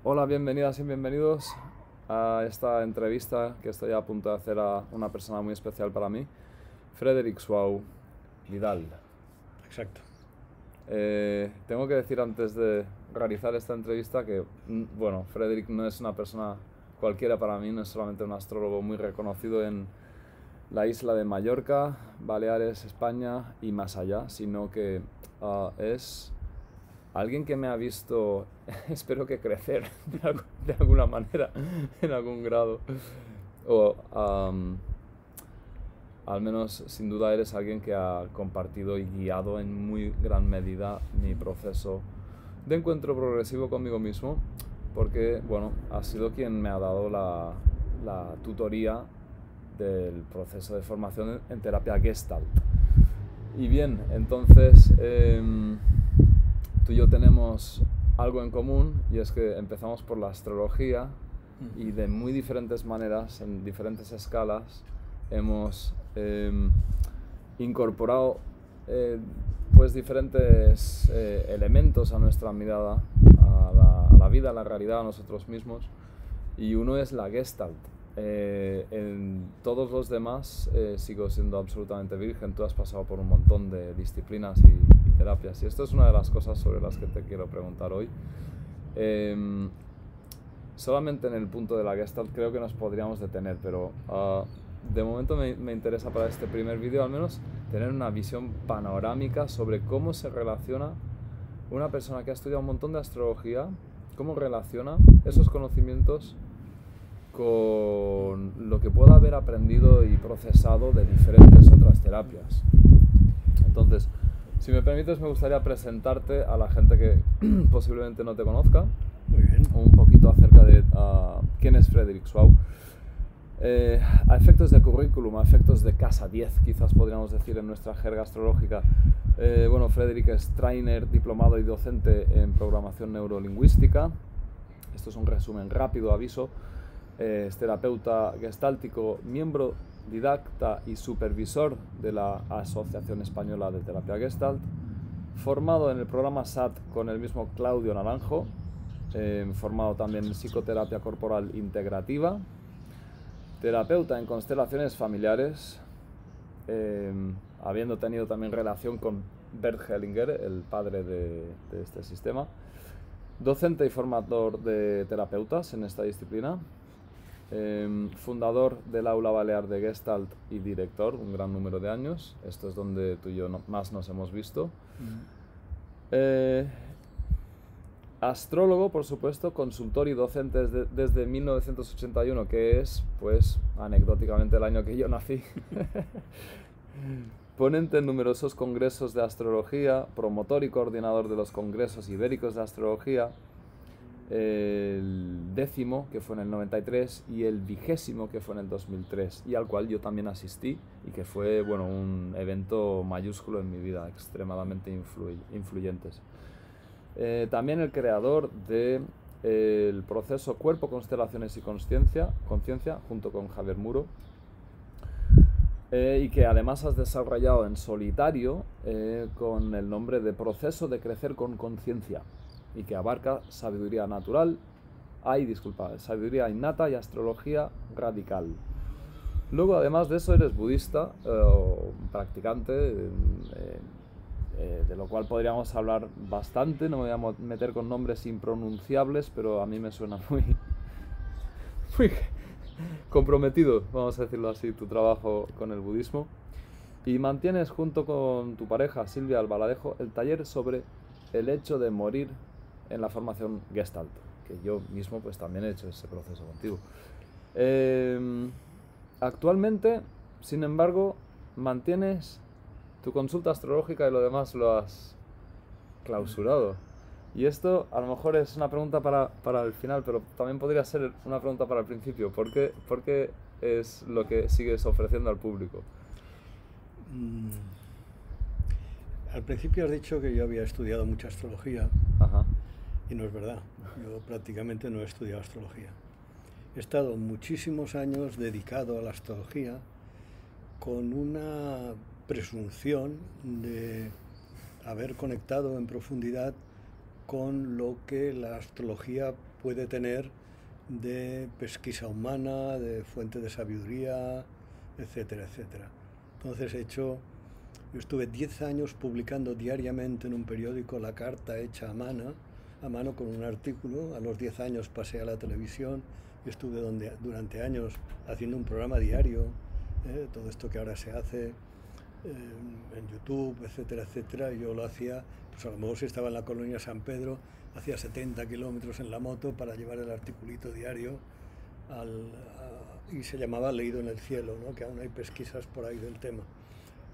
Hola, bienvenidas y bienvenidos a esta entrevista que estoy a punto de hacer a una persona muy especial para mí, Frederic Suau Vidal. Exacto. Tengo que decir antes de realizar esta entrevista que, bueno, Frederic no es una persona cualquiera para mí, no es solamente un astrólogo muy reconocido en la isla de Mallorca, Baleares, España y más allá, sino que es alguien que me ha visto, espero que crecer de alguna manera, en algún grado, o al menos sin duda eres alguien que ha compartido y guiado en muy gran medida mi proceso de encuentro progresivo conmigo mismo, porque, bueno, has sido quien me ha dado la tutoría del proceso de formación en terapia Gestalt. Y bien, entonces tú y yo tenemos algo en común, y es que empezamos por la astrología y de muy diferentes maneras, en diferentes escalas, hemos incorporado pues diferentes elementos a nuestra mirada, a la vida, a la realidad, a nosotros mismos, y uno es la Gestalt. En todos los demás sigo siendo absolutamente virgen. Tú has pasado por un montón de disciplinas y terapias, y esto es una de las cosas sobre las que te quiero preguntar hoy. Solamente en el punto de la Gestalt creo que nos podríamos detener, pero de momento me interesa para este primer vídeo al menos tener una visión panorámica sobre cómo se relaciona una persona que ha estudiado un montón de astrología, cómo relaciona esos conocimientos con lo que pueda haber aprendido y procesado de diferentes otras terapias. Entonces, si me permites, me gustaría presentarte a la gente que posiblemente no te conozca. Muy bien. Un poquito acerca de quién es Frederic Suau. A efectos de currículum, a efectos de casa 10, quizás podríamos decir en nuestra jerga astrológica, bueno, Frederic es trainer, diplomado y docente en programación neurolingüística. Esto es un resumen rápido, aviso. Es terapeuta gestáltico, miembro didacta y supervisor de la Asociación Española de Terapia Gestalt, formado en el programa SAT con el mismo Claudio Naranjo, formado también en psicoterapia corporal integrativa, terapeuta en constelaciones familiares, habiendo tenido también relación con Bert Hellinger, el padre de este sistema, docente y formador de terapeutas en esta disciplina, fundador del Aula Balear de Gestalt y director un gran número de años. Esto es donde tú y yo más nos hemos visto. Astrólogo, por supuesto, consultor y docente desde 1981, que es, pues, anecdóticamente el año que yo nací. Ponente en numerosos congresos de astrología, promotor y coordinador de los congresos ibéricos de astrología, el 10º, que fue en el 93, y el 20º, que fue en el 2003, y al cual yo también asistí, y que fue, bueno, un evento mayúsculo en mi vida, extremadamente influyentes. También el creador del proceso Cuerpo, Constelaciones y Conciencia, junto con Javier Muro, y que además has desarrollado en solitario con el nombre de Proceso de Crecer con Conciencia, y que abarca sabiduría natural, sabiduría innata y astrología radical. Luego, además de eso, eres budista, practicante, de lo cual podríamos hablar bastante. No me voy a meter con nombres impronunciables, pero a mí me suena muy comprometido, vamos a decirlo así, tu trabajo con el budismo. Y mantienes junto con tu pareja Silvia Albaladejo el taller sobre el hecho de morir en la formación Gestalt, que yo mismo pues también he hecho ese proceso contigo. Actualmente, sin embargo, mantienes tu consulta astrológica y lo demás lo has clausurado. Y esto a lo mejor es una pregunta para el final, pero también podría ser una pregunta para el principio. ¿Por qué es lo que sigues ofreciendo al público? Al principio has dicho que yo había estudiado mucha astrología. Ajá. Y no es verdad. Yo prácticamente no he estudiado astrología. He estado muchísimos años dedicado a la astrología con una presunción de haber conectado en profundidad con lo que la astrología puede tener de pesquisa humana, de fuente de sabiduría, etcétera, etcétera. Entonces yo estuve 10 años publicando diariamente en un periódico la carta hecha a mano con un artículo. A los 10 años pasé a la televisión y estuve durante años haciendo un programa diario, todo esto que ahora se hace en YouTube, etcétera, etcétera. Yo lo hacía, pues a lo mejor si estaba en la colonia San Pedro, hacía 70 kilómetros en la moto para llevar el articulito diario y se llamaba Leído en el Cielo, ¿no? Que aún hay pesquisas por ahí del tema.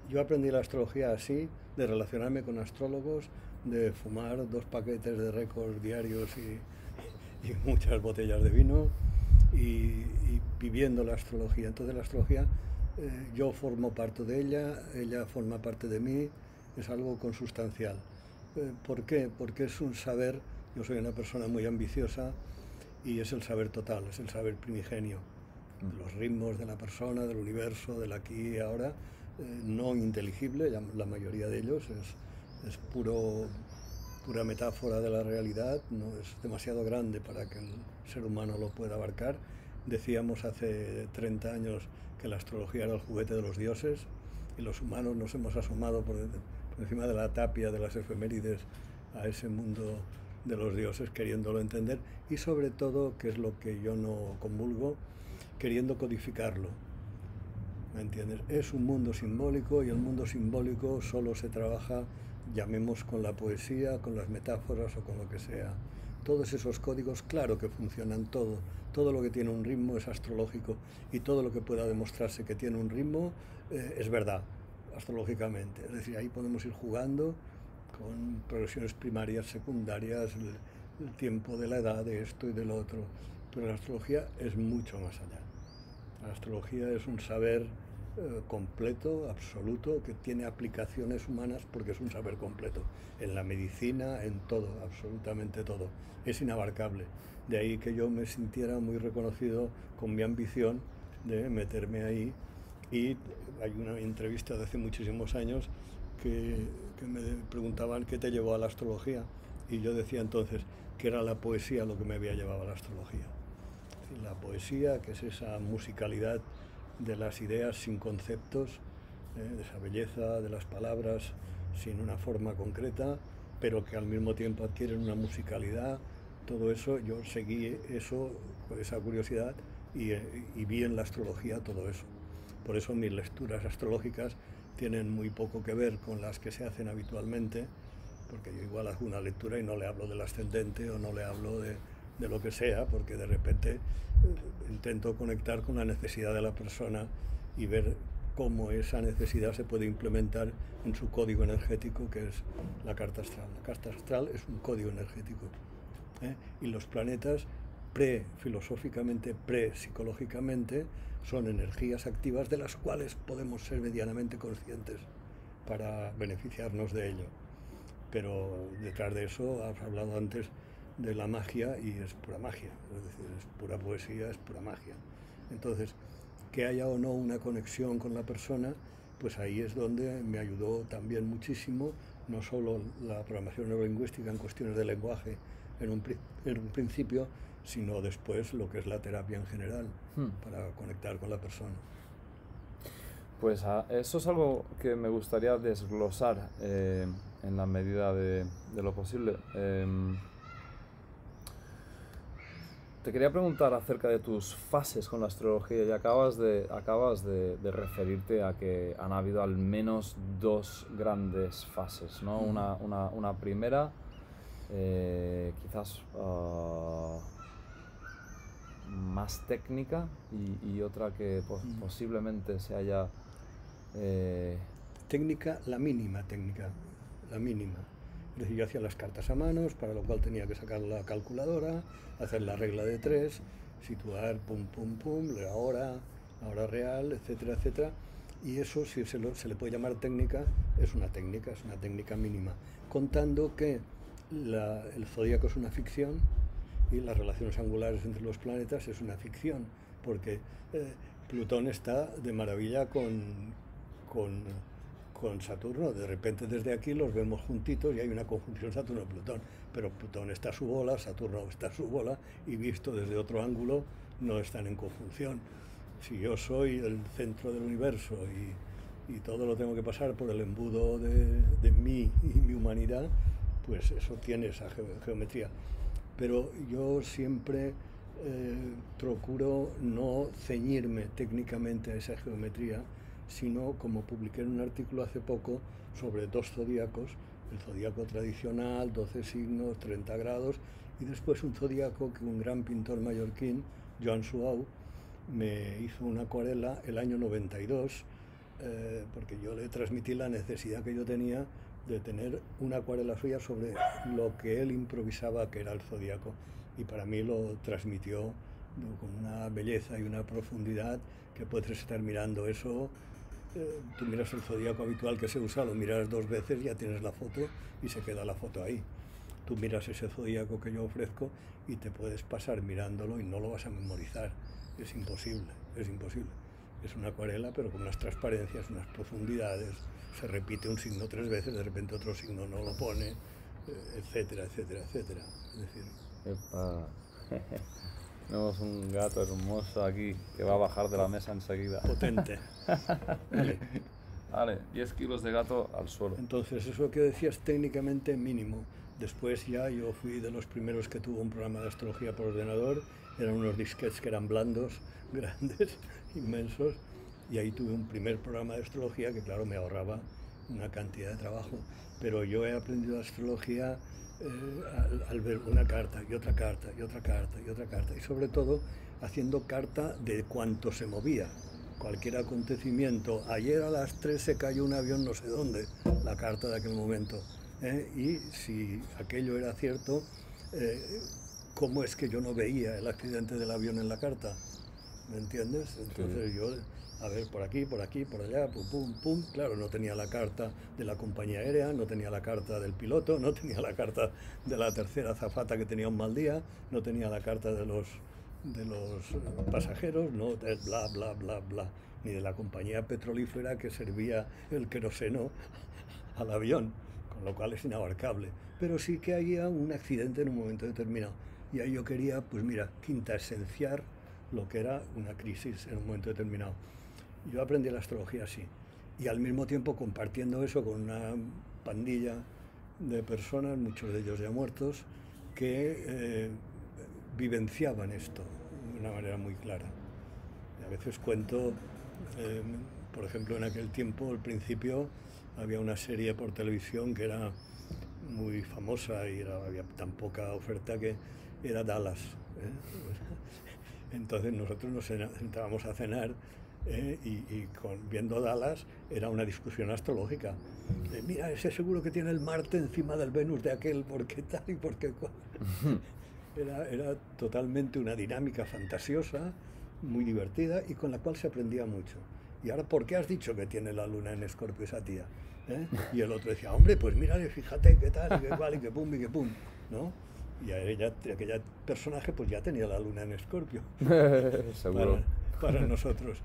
Yo aprendí la astrología así, de relacionarme con astrólogos, de fumar 2 paquetes de récords diarios y muchas botellas de vino y viviendo la astrología. Entonces la astrología, yo formo parte de ella forma parte de mí, es algo consustancial. ¿Por qué? Porque es un saber, yo soy una persona muy ambiciosa y es el saber total, es el saber primigenio, los ritmos de la persona, del universo, del aquí y ahora, no inteligible, la mayoría de ellos es pura metáfora de la realidad, no es demasiado grande para que el ser humano lo pueda abarcar. Decíamos hace 30 años que la astrología era el juguete de los dioses y los humanos nos hemos asomado por encima de la tapia de las efemérides a ese mundo de los dioses queriéndolo entender y sobre todo, que es lo que yo no comulgo, queriendo codificarlo. ¿Me entiendes? Es un mundo simbólico y el mundo simbólico solo se trabaja, llamemos con la poesía, con las metáforas o con lo que sea. Todos esos códigos, claro que funcionan, todo lo que tiene un ritmo es astrológico y todo lo que pueda demostrarse que tiene un ritmo es verdad, astrológicamente. Es decir, ahí podemos ir jugando con progresiones primarias, secundarias, el tiempo de la edad, de esto y del otro, pero la astrología es mucho más allá. La astrología es un saber completo, absoluto, que tiene aplicaciones humanas porque es un saber completo, en la medicina, en todo, absolutamente todo. Es inabarcable. De ahí que yo me sintiera muy reconocido con mi ambición de meterme ahí. Y hay una entrevista de hace muchísimos años que me preguntaban qué te llevó a la astrología y yo decía entonces que era la poesía lo que me había llevado a la astrología. La poesía, que es esa musicalidad de las ideas sin conceptos, de esa belleza de las palabras sin una forma concreta, pero que al mismo tiempo adquieren una musicalidad. Todo eso, yo seguí eso, esa curiosidad y vi en la astrología todo eso. Por eso mis lecturas astrológicas tienen muy poco que ver con las que se hacen habitualmente, porque yo igual hago una lectura y no le hablo del ascendente o no le hablo de lo que sea, porque de repente intento conectar con la necesidad de la persona y ver cómo esa necesidad se puede implementar en su código energético, que es la carta astral. La carta astral es un código energético, y los planetas pre-filosóficamente, pre-psicológicamente, son energías activas de las cuales podemos ser medianamente conscientes para beneficiarnos de ello. Pero detrás de eso, has hablado antes de la magia y es pura magia, es decir, es pura poesía, es pura magia. Entonces, que haya o no una conexión con la persona, pues ahí es donde me ayudó también muchísimo, no solo la programación neurolingüística en cuestiones de lenguaje en un principio, sino después lo que es la terapia en general, para conectar con la persona. Pues eso es algo que me gustaría desglosar en la medida de lo posible. Te quería preguntar acerca de tus fases con la astrología y acabas de referirte a que han habido al menos 2 grandes fases, ¿no? Una primera, quizás más técnica y otra que posiblemente se haya... Técnica, la mínima. Es decir, yo hacía las cartas a manos, para lo cual tenía que sacar la calculadora, hacer la regla de 3, situar pum pum pum, la hora real, etcétera, etcétera. Y eso, si se le puede llamar técnica, es una técnica mínima. Contando que el zodíaco es una ficción y las relaciones angulares entre los planetas es una ficción, porque Plutón está de maravilla con con Saturno. De repente desde aquí los vemos juntitos y hay una conjunción Saturno-Plutón, pero Plutón está a su bola, Saturno está a su bola, y visto desde otro ángulo no están en conjunción. Si yo soy el centro del universo y todo lo tengo que pasar por el embudo de mí y mi humanidad, pues eso tiene esa geometría. Pero yo siempre procuro no ceñirme técnicamente a esa geometría, sino, como publiqué en un artículo hace poco sobre 2 zodíacos, el zodíaco tradicional, 12 signos, 30 grados, y después un zodíaco que un gran pintor mallorquín, Joan Suau, me hizo una acuarela el año 92, porque yo le transmití la necesidad que yo tenía de tener una acuarela suya sobre lo que él improvisaba, que era el zodíaco, y para mí lo transmitió con una belleza y una profundidad que puedes estar mirando eso. Tú miras el zodíaco habitual que se usa, lo miras 2 veces, ya tienes la foto y se queda la foto ahí. Tú miras ese zodíaco que yo ofrezco y te puedes pasar mirándolo y no lo vas a memorizar. Es imposible, es imposible. Es una acuarela, pero con unas transparencias, unas profundidades. Se repite un signo 3 veces, de repente otro signo no lo pone, etcétera, etcétera, etcétera. Es decir... Epa. Tenemos un gato hermoso aquí que va a bajar de la mesa enseguida. Potente. Vale. Vale, 10 kilos de gato al suelo. Entonces, eso que decías técnicamente mínimo. Después ya yo fui de los primeros que tuvo un programa de astrología por ordenador. Eran unos disquetes que eran blandos, grandes, inmensos. Y ahí tuve un primer programa de astrología que, claro, me ahorraba una cantidad de trabajo. Pero yo he aprendido astrología al ver una carta y otra carta y otra carta y otra carta. Y sobre todo haciendo carta de cuánto se movía. Cualquier acontecimiento. Ayer a las 3 se cayó un avión no sé dónde, la carta de aquel momento. Y si aquello era cierto, ¿cómo es que yo no veía el accidente del avión en la carta? ¿Me entiendes? Entonces sí. Yo, a ver, por aquí, por allá, pum, pum, pum. Claro, no tenía la carta de la compañía aérea, no tenía la carta del piloto, no tenía la carta de la tercera azafata que tenía un mal día, no tenía la carta de los pasajeros, no, bla, bla, bla, bla, ni de la compañía petrolífera que servía el queroseno al avión, con lo cual es inabarcable. Pero sí que había un accidente en un momento determinado. Y ahí yo quería, pues mira, quintaesenciar lo que era una crisis en un momento determinado. Yo aprendí la astrología así. Y al mismo tiempo compartiendo eso con una pandilla de personas, muchos de ellos ya muertos, que vivenciaban esto de una manera muy clara. Y a veces cuento, por ejemplo, en aquel tiempo, al principio, había una serie por televisión que era muy famosa y había tan poca oferta que era Dallas. Entonces nosotros nos sentábamos a cenar viendo Dallas era una discusión astrológica. Mira, ese seguro que tiene el Marte encima del Venus de aquel, ¿por qué tal y por qué cual? Era totalmente una dinámica fantasiosa, muy divertida y con la cual se aprendía mucho. Y ahora, ¿por qué has dicho que tiene la luna en Escorpio esa tía? Y el otro decía, hombre, pues mírale, fíjate qué tal, y qué cual, y qué pum, ¿no? Y aquella personaje pues ya tenía la luna en Escorpio. Seguro. Para nosotros.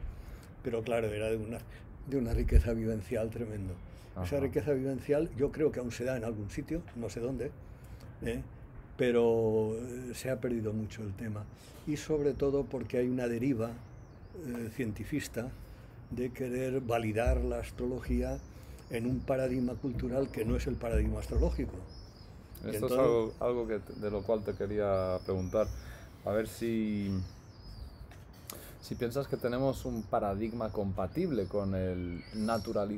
Pero claro, era de una riqueza vivencial tremendo. Ajá. Esa riqueza vivencial yo creo que aún se da en algún sitio, no sé dónde, pero se ha perdido mucho el tema. Y sobre todo porque hay una deriva cientifista de querer validar la astrología en un paradigma cultural que no es el paradigma astrológico. Esto entonces, es algo de lo cual te quería preguntar. A ver si piensas que tenemos un paradigma compatible con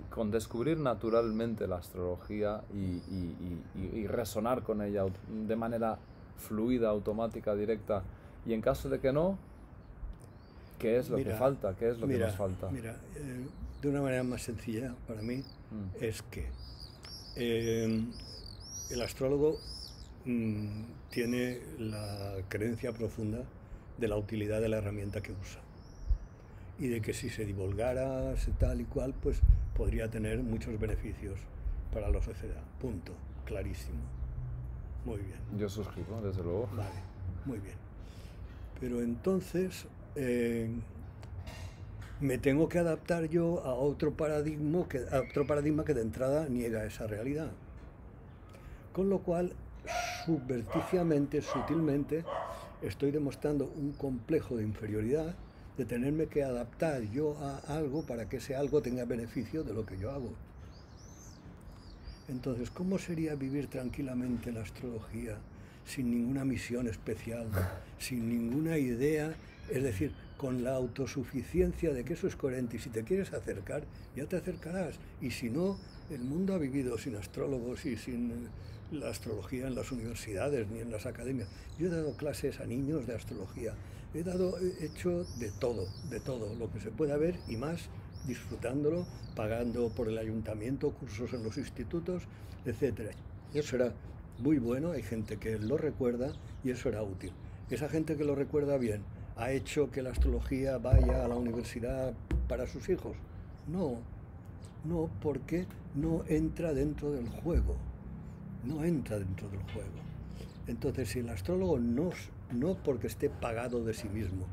con descubrir naturalmente la astrología y resonar con ella de manera fluida, automática, directa. Y en caso de que no, ¿qué es lo que falta? ¿Qué es lo que nos falta? Mira, de una manera más sencilla para mí es que el astrólogo tiene la creencia profunda de la utilidad de la herramienta que usa y de que si se divulgara tal y cual, pues podría tener muchos beneficios para la sociedad. Punto. Clarísimo. Muy bien. Yo suscribo, desde luego. Vale, muy bien. Pero entonces, me tengo que adaptar yo a otro paradigma que de entrada niega esa realidad. Con lo cual, subverticiamente, sutilmente, estoy demostrando un complejo de inferioridad, de tenerme que adaptar yo a algo para que ese algo tenga beneficio de lo que yo hago. Entonces, ¿cómo sería vivir tranquilamente la astrología sin ninguna misión especial, sin ninguna idea? Es decir, con la autosuficiencia de que eso es coherente, y si te quieres acercar, ya te acercarás. Y si no, el mundo ha vivido sin astrólogos y sin la astrología en las universidades ni en las academias. Yo he dado clases a niños de astrología, he hecho de todo lo que se pueda ver y más, disfrutándolo, pagando por el ayuntamiento cursos en los institutos, etc. Y eso era muy bueno, hay gente que lo recuerda y eso era útil. Esa gente que lo recuerda bien, ¿ha hecho que la astrología vaya a la universidad para sus hijos? No, porque no entra dentro del juego. No entra dentro del juego. Entonces, si el astrólogo no porque esté pagado de sí mismo,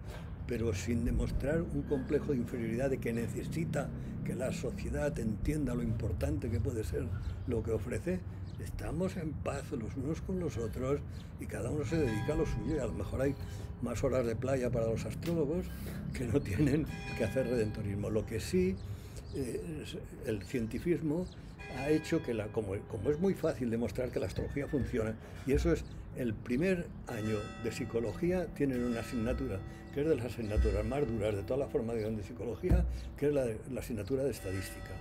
pero sin demostrar un complejo de inferioridad de que necesita que la sociedad entienda lo importante que puede ser lo que ofrece, estamos en paz los unos con los otros y cada uno se dedica a lo suyo, y a lo mejor hay más horas de playa para los astrólogos que no tienen que hacer redentorismo. Lo que sí, el cientifismo ha hecho que, como es muy fácil demostrar que la astrología funciona, y eso es el primer año de psicología, tienen una asignatura que es de las asignaturas más duras de toda la formación de psicología, que es la asignatura de estadística.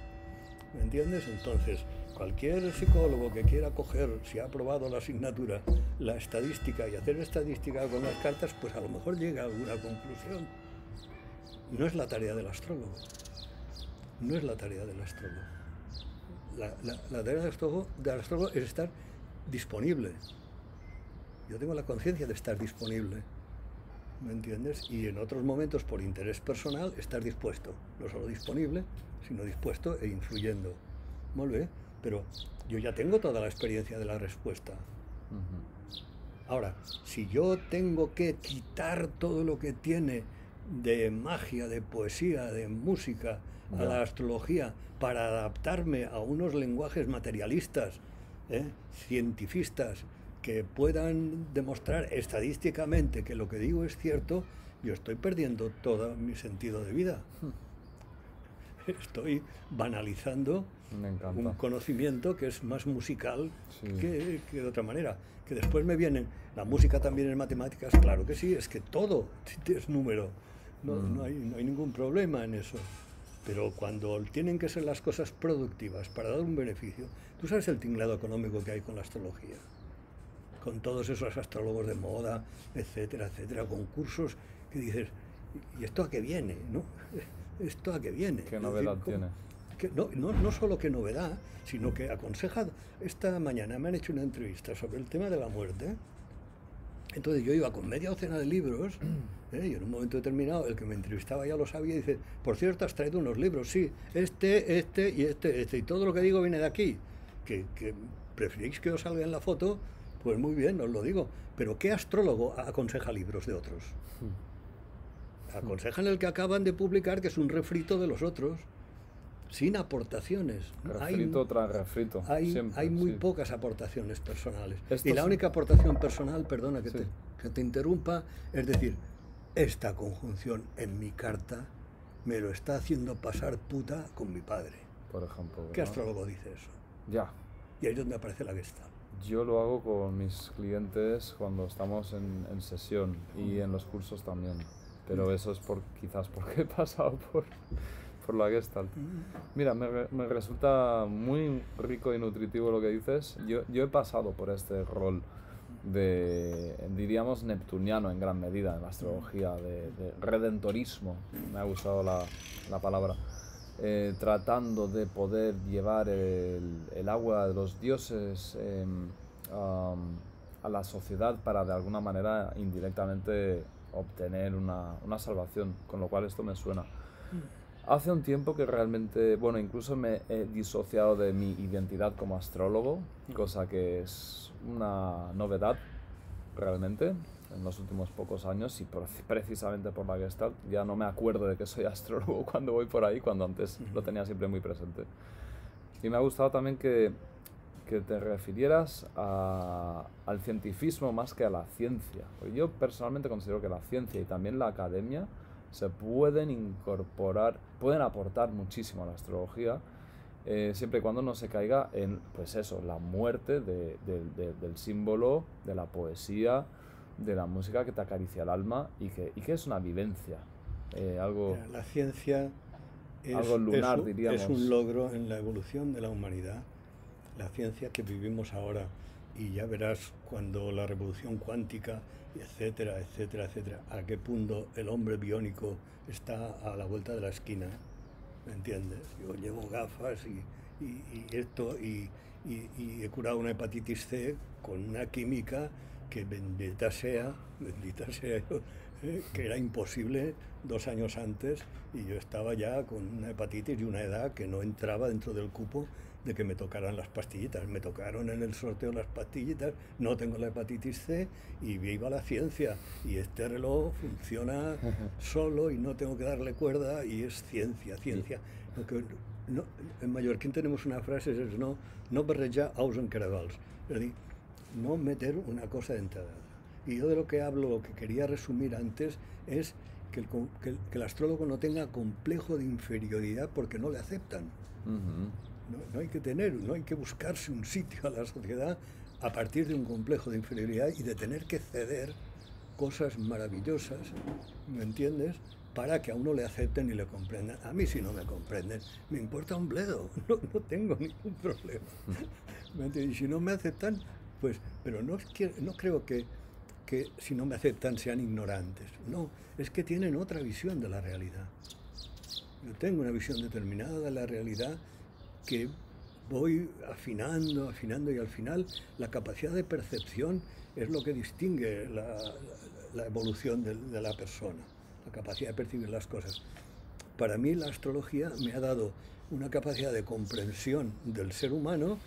¿Me entiendes? Entonces, cualquier psicólogo que quiera coger, si ha aprobado la asignatura, la estadística y hacer estadística con las cartas, pues a lo mejor llega a alguna conclusión. No es la tarea del astrólogo. No es la tarea del astrólogo. La tarea del astrólogo es estar disponible. Yo tengo la conciencia de estar disponible, ¿me entiendes? Y en otros momentos, por interés personal, estar dispuesto. No solo disponible, sino dispuesto e influyendo. Muy bien, pero yo ya tengo toda la experiencia de la respuesta. Ahora, si yo tengo que quitar todo lo que tiene de magia, de poesía, de música, a la astrología, para adaptarme a unos lenguajes materialistas, cientifistas, que puedan demostrar estadísticamente que lo que digo es cierto, yo estoy perdiendo todo mi sentido de vida. Estoy banalizando un conocimiento que es más musical que de otra manera. Que después me vienen, la música también en matemáticas, claro que sí, es que todo es número, no hay ningún problema en eso. Pero cuando tienen que ser las cosas productivas para dar un beneficio, tú sabes el tinglado económico que hay con la astrología, con todos esos astrólogos de moda, etcétera, etcétera, concursos que dices, ¿y esto a qué viene? ¿No? ¿Esto a qué viene? ¿Qué novedad tiene? Que no solo qué novedad, sino que aconseja. Esta mañana me han hecho una entrevista sobre el tema de la muerte. Entonces yo iba con media docena de libros, y en un momento determinado el que me entrevistaba ya lo sabía y dice, por cierto, has traído unos libros, sí, este, y todo lo que digo viene de aquí. Que preferís que os salga en la foto, pues muy bien, os lo digo. Pero ¿qué astrólogo aconseja libros de otros? Aconsejan el que acaban de publicar, que es un refrito de los otros, sin aportaciones. Refrito tras refrito. Hay muy pocas aportaciones personales. Y la única aportación personal, perdona que te interrumpa, es decir, esta conjunción en mi carta me lo está haciendo pasar puta con mi padre. Por ejemplo. ¿Qué astrólogo dice eso? Ya. Y ahí es donde aparece la Gestalt. Yo lo hago con mis clientes cuando estamos en sesión y en los cursos también. Pero eso es quizás porque he pasado por la Gestalt. Mira, me resulta muy rico y nutritivo lo que dices. Yo he pasado por este rol diríamos, neptuniano en gran medida en la astrología, de redentorismo, me ha gustado la palabra, tratando de poder llevar el agua de los dioses a la sociedad para de alguna manera indirectamente obtener una salvación, con lo cual esto me suena. Hace un tiempo que realmente, bueno, incluso me he disociado de mi identidad como astrólogo, cosa que es una novedad realmente. en los últimos pocos años, y precisamente por la Gestalt ya no me acuerdo de que soy astrólogo cuando voy por ahí, cuando antes lo tenía siempre muy presente. Y me ha gustado también que te refirieras al cientifismo más que a la ciencia. Porque yo personalmente considero que la ciencia y también la academia se pueden incorporar, pueden aportar muchísimo a la astrología, siempre y cuando no se caiga en, pues eso, la muerte del símbolo, de la poesía, de la música que te acaricia el alma y que es una vivencia, algo, La ciencia algo lunar, diríamos. es un logro en la evolución de la humanidad, la ciencia que vivimos ahora, y ya verás cuando la revolución cuántica, etcétera, etcétera, etcétera, a qué punto el hombre biónico está a la vuelta de la esquina, ¿me entiendes? Yo llevo gafas y esto, y he curado una hepatitis C con una química que bendita sea yo, que era imposible 2 años antes, y yo estaba ya con una hepatitis y una edad que no entraba dentro del cupo de que me tocaran las pastillitas. Me tocaron en el sorteo las pastillitas, no tengo la hepatitis C y viva la ciencia. Y este reloj funciona solo y no tengo que darle cuerda y es ciencia, ciencia. No, en Mallorquín tenemos una frase, es no barrejar ous en caravals. Es decir, no meter una cosa dentro de otra. Y yo de lo que hablo, lo que quería resumir antes, es que el astrólogo no tenga complejo de inferioridad porque no le aceptan. No hay que no hay que buscarse un sitio a la sociedad a partir de un complejo de inferioridad y de tener que ceder cosas maravillosas, ¿me entiendes?, para que a uno le acepten y le comprendan. A mí si no me comprenden, me importa un bledo, no tengo ningún problema. ¿Me entiendes? Y si no me aceptan, pues, pero no creo que si no me aceptan sean ignorantes. No, es que tienen otra visión de la realidad. Yo tengo una visión determinada de la realidad que voy afinando y al final la capacidad de percepción es lo que distingue la evolución de la persona, la capacidad de percibir las cosas. Para mí la astrología me ha dado una capacidad de comprensión del ser humano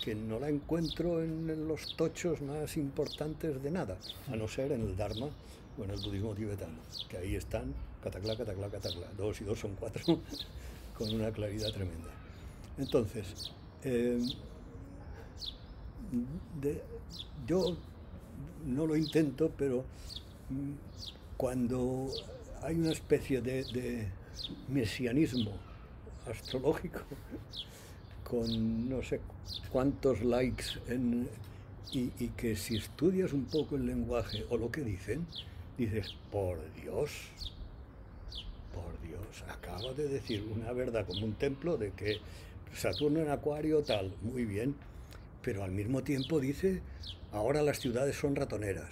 que no la encuentro en los tochos más importantes de nada, a no ser en el Dharma o en el budismo tibetano, que ahí están, cataclá, cataclá, cataclá, 2 y 2 son 4, con una claridad tremenda. Entonces, yo no lo intento, pero cuando hay una especie de mesianismo astrológico, con no sé cuántos likes, y que si estudias un poco el lenguaje o lo que dicen, dices, por Dios, acaba de decir una verdad como un templo de que Saturno en Acuario tal, muy bien, pero al mismo tiempo dice, ahora las ciudades son ratoneras.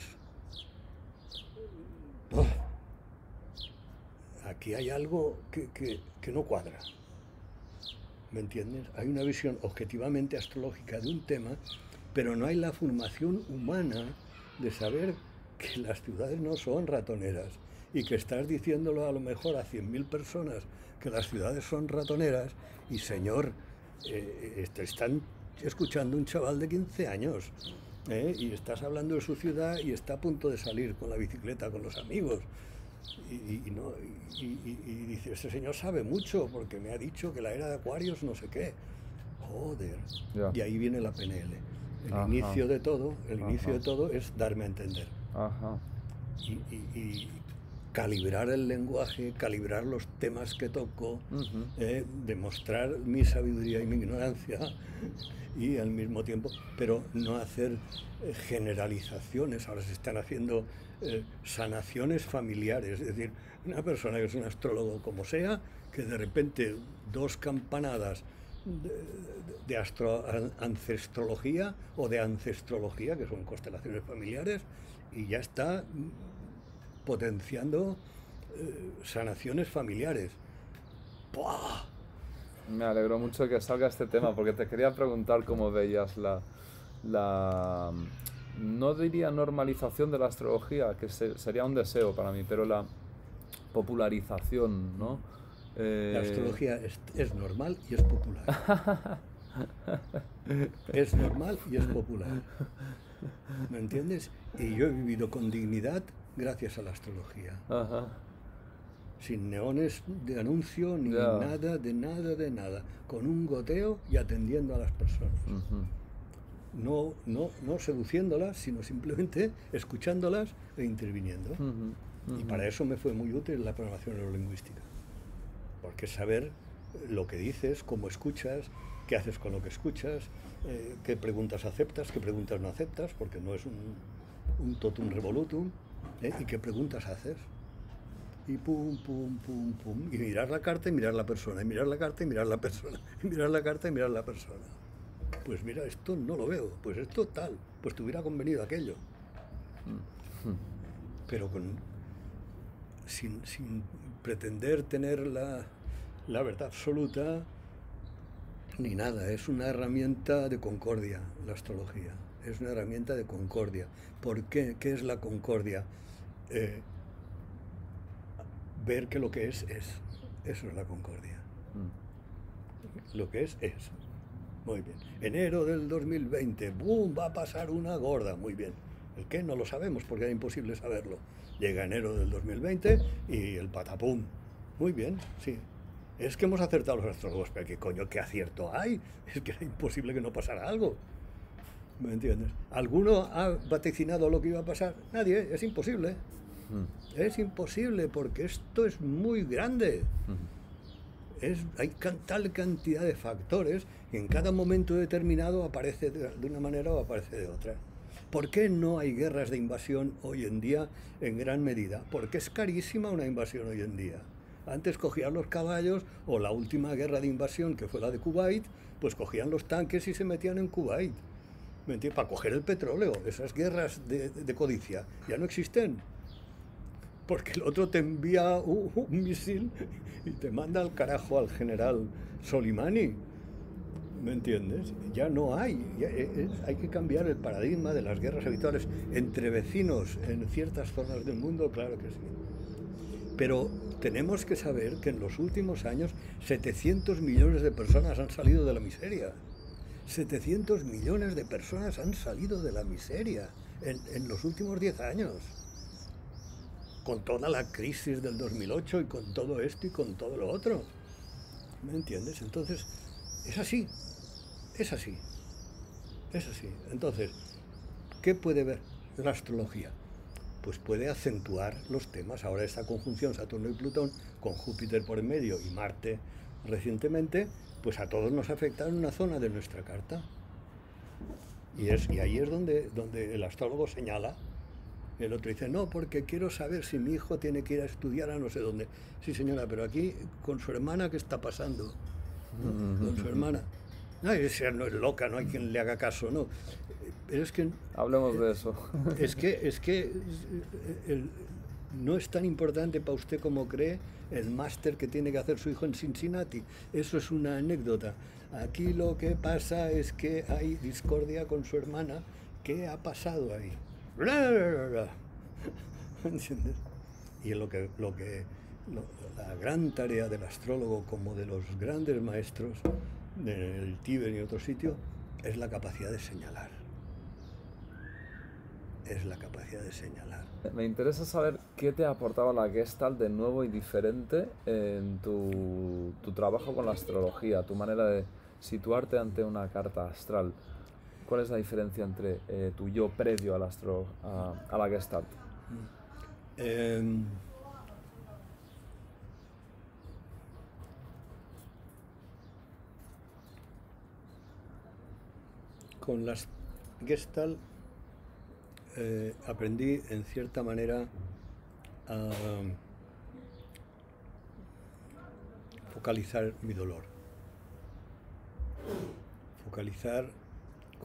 ¡Oh! Aquí hay algo que no cuadra, ¿me entiendes? Hay una visión objetivamente astrológica de un tema, pero no hay la formación humana de saber que las ciudades no son ratoneras y que estás diciéndolo a lo mejor a 100.000 personas que las ciudades son ratoneras y señor, están escuchando un chaval de 15 años y estás hablando de su ciudad y está a punto de salir con la bicicleta con los amigos y dice, este señor sabe mucho porque me ha dicho que la era de Acuarios no sé qué. Joder. Yeah. Y ahí viene la PNL. El inicio de todo es darme a entender. Y calibrar el lenguaje, calibrar los temas que toco, demostrar mi sabiduría y mi ignorancia y al mismo tiempo, pero no hacer generalizaciones. Ahora se están haciendo sanaciones familiares, es decir, una persona que es un astrólogo como sea, que de repente 2 campanadas de ancestrología o de ancestrología, que son constelaciones familiares, y ya está potenciando sanaciones familiares. ¡Buah! Me alegro mucho que salga este tema, porque te quería preguntar cómo veías la no diría normalización de la astrología, que sería un deseo para mí, pero la popularización, ¿no? La astrología es normal y es popular. Es normal y es popular. ¿Me entiendes? Y yo he vivido con dignidad gracias a la astrología. Ajá. Sin neones de anuncio, ni Ya. nada, de nada, de nada. Con un goteo y atendiendo a las personas. Ujú. No seduciéndolas, sino simplemente escuchándolas e interviniendo. Ujú. Y Ujú. para eso me fue muy útil la programación neurolingüística. Porque saber lo que dices, cómo escuchas, qué haces con lo que escuchas, qué preguntas aceptas, qué preguntas no aceptas, porque no es un totum revolutum, y qué preguntas haces. Y pum, pum, pum, pum. Y mirar la carta y mirar la persona, y mirar la carta y mirar la persona, y mirar la carta y mirar la persona. Pues mira, esto no lo veo, pues esto tal, pues te hubiera convenido aquello. Pero sin pretender tener la verdad absoluta ni nada. Es una herramienta de concordia, la astrología. Es una herramienta de concordia. ¿Por qué? ¿Qué es la concordia? Ver que lo que es. Eso es la concordia. Lo que es. Muy bien. Enero del 2020, ¡boom! Va a pasar una gorda. Muy bien. ¿El qué? No lo sabemos porque era imposible saberlo. Llega enero del 2020 y el patapum. Muy bien, sí. Es que hemos acertado los astrólogos, pero ¿qué coño, qué acierto hay? Es que era imposible que no pasara algo. ¿Me entiendes? ¿Alguno ha vaticinado lo que iba a pasar? Nadie, es imposible. Es imposible porque esto es muy grande. Hay tal cantidad de factores que en cada momento determinado aparece de una manera o aparece de otra. ¿Por qué no hay guerras de invasión hoy en día en gran medida? Porque es carísima una invasión hoy en día. Antes cogían los caballos, o la última guerra de invasión, que fue la de Kuwait, pues cogían los tanques y se metían en Kuwait. ¿Me entiendes? Para coger el petróleo. Esas guerras de codicia ya no existen. Porque el otro te envía un misil y te manda al carajo al general Soleimani. ¿Me entiendes? Ya no hay. Hay que cambiar el paradigma de las guerras habituales entre vecinos en ciertas zonas del mundo, claro que sí. Pero tenemos que saber que en los últimos años 700 millones de personas han salido de la miseria. 700 millones de personas han salido de la miseria en los últimos 10 años. Con toda la crisis del 2008 y con todo esto y con todo lo otro. ¿Me entiendes? Entonces, es así. Es así. Es así. Entonces, ¿qué puede ver la astrología? Pues puede acentuar los temas. Ahora esta conjunción Saturno y Plutón, con Júpiter por en medio y Marte recientemente, pues a todos nos afecta en una zona de nuestra carta. Y ahí es donde el astrólogo señala. El otro dice, no, porque quiero saber si mi hijo tiene que ir a estudiar a no sé dónde. Sí, señora, pero aquí con su hermana, ¿qué está pasando? ¿No? Con su hermana. No, esa no es loca, no hay quien le haga caso, no. Pero es que... Hablemos de eso. Es que no es tan importante para usted como cree el máster que tiene que hacer su hijo en Cincinnati. Eso es una anécdota. Aquí lo que pasa es que hay discordia con su hermana. ¿Qué ha pasado ahí? ¿Entiendes? Y la gran tarea del astrólogo, como de los grandes maestros del Tíbet y otro sitio, es la capacidad de señalar. Es la capacidad de señalar. Me interesa saber qué te aportaba la Gestalt de nuevo y diferente en tu trabajo con la astrología, tu manera de situarte ante una carta astral. ¿Cuál es la diferencia entre tu yo previo a la Gestalt? Con las Gestalt aprendí en cierta manera a focalizar mi dolor, focalizar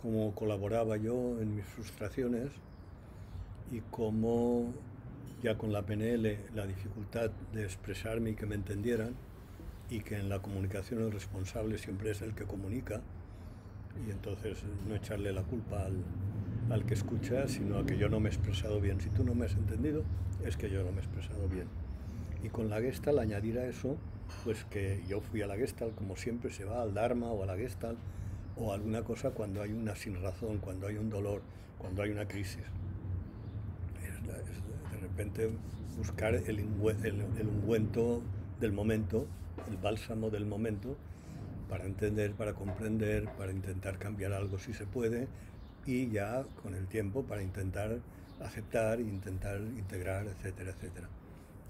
cómo colaboraba yo en mis frustraciones y cómo ya con la PNL la dificultad de expresarme y que me entendieran, y que en la comunicación el responsable siempre es el que comunica, y entonces no echarle la culpa al que escucha, sino a que yo no me he expresado bien. Si tú no me has entendido, es que yo no me he expresado bien. Y con la Gestalt añadir a eso, pues que yo fui a la Gestalt, como siempre se va al Dharma o a la Gestalt, o alguna cosa cuando hay una sinrazón, cuando hay un dolor, cuando hay una crisis. Es de repente buscar el ungüento del momento, el bálsamo del momento, para entender, para comprender, para intentar cambiar algo si se puede, y ya con el tiempo para intentar aceptar, intentar integrar, etcétera, etcétera.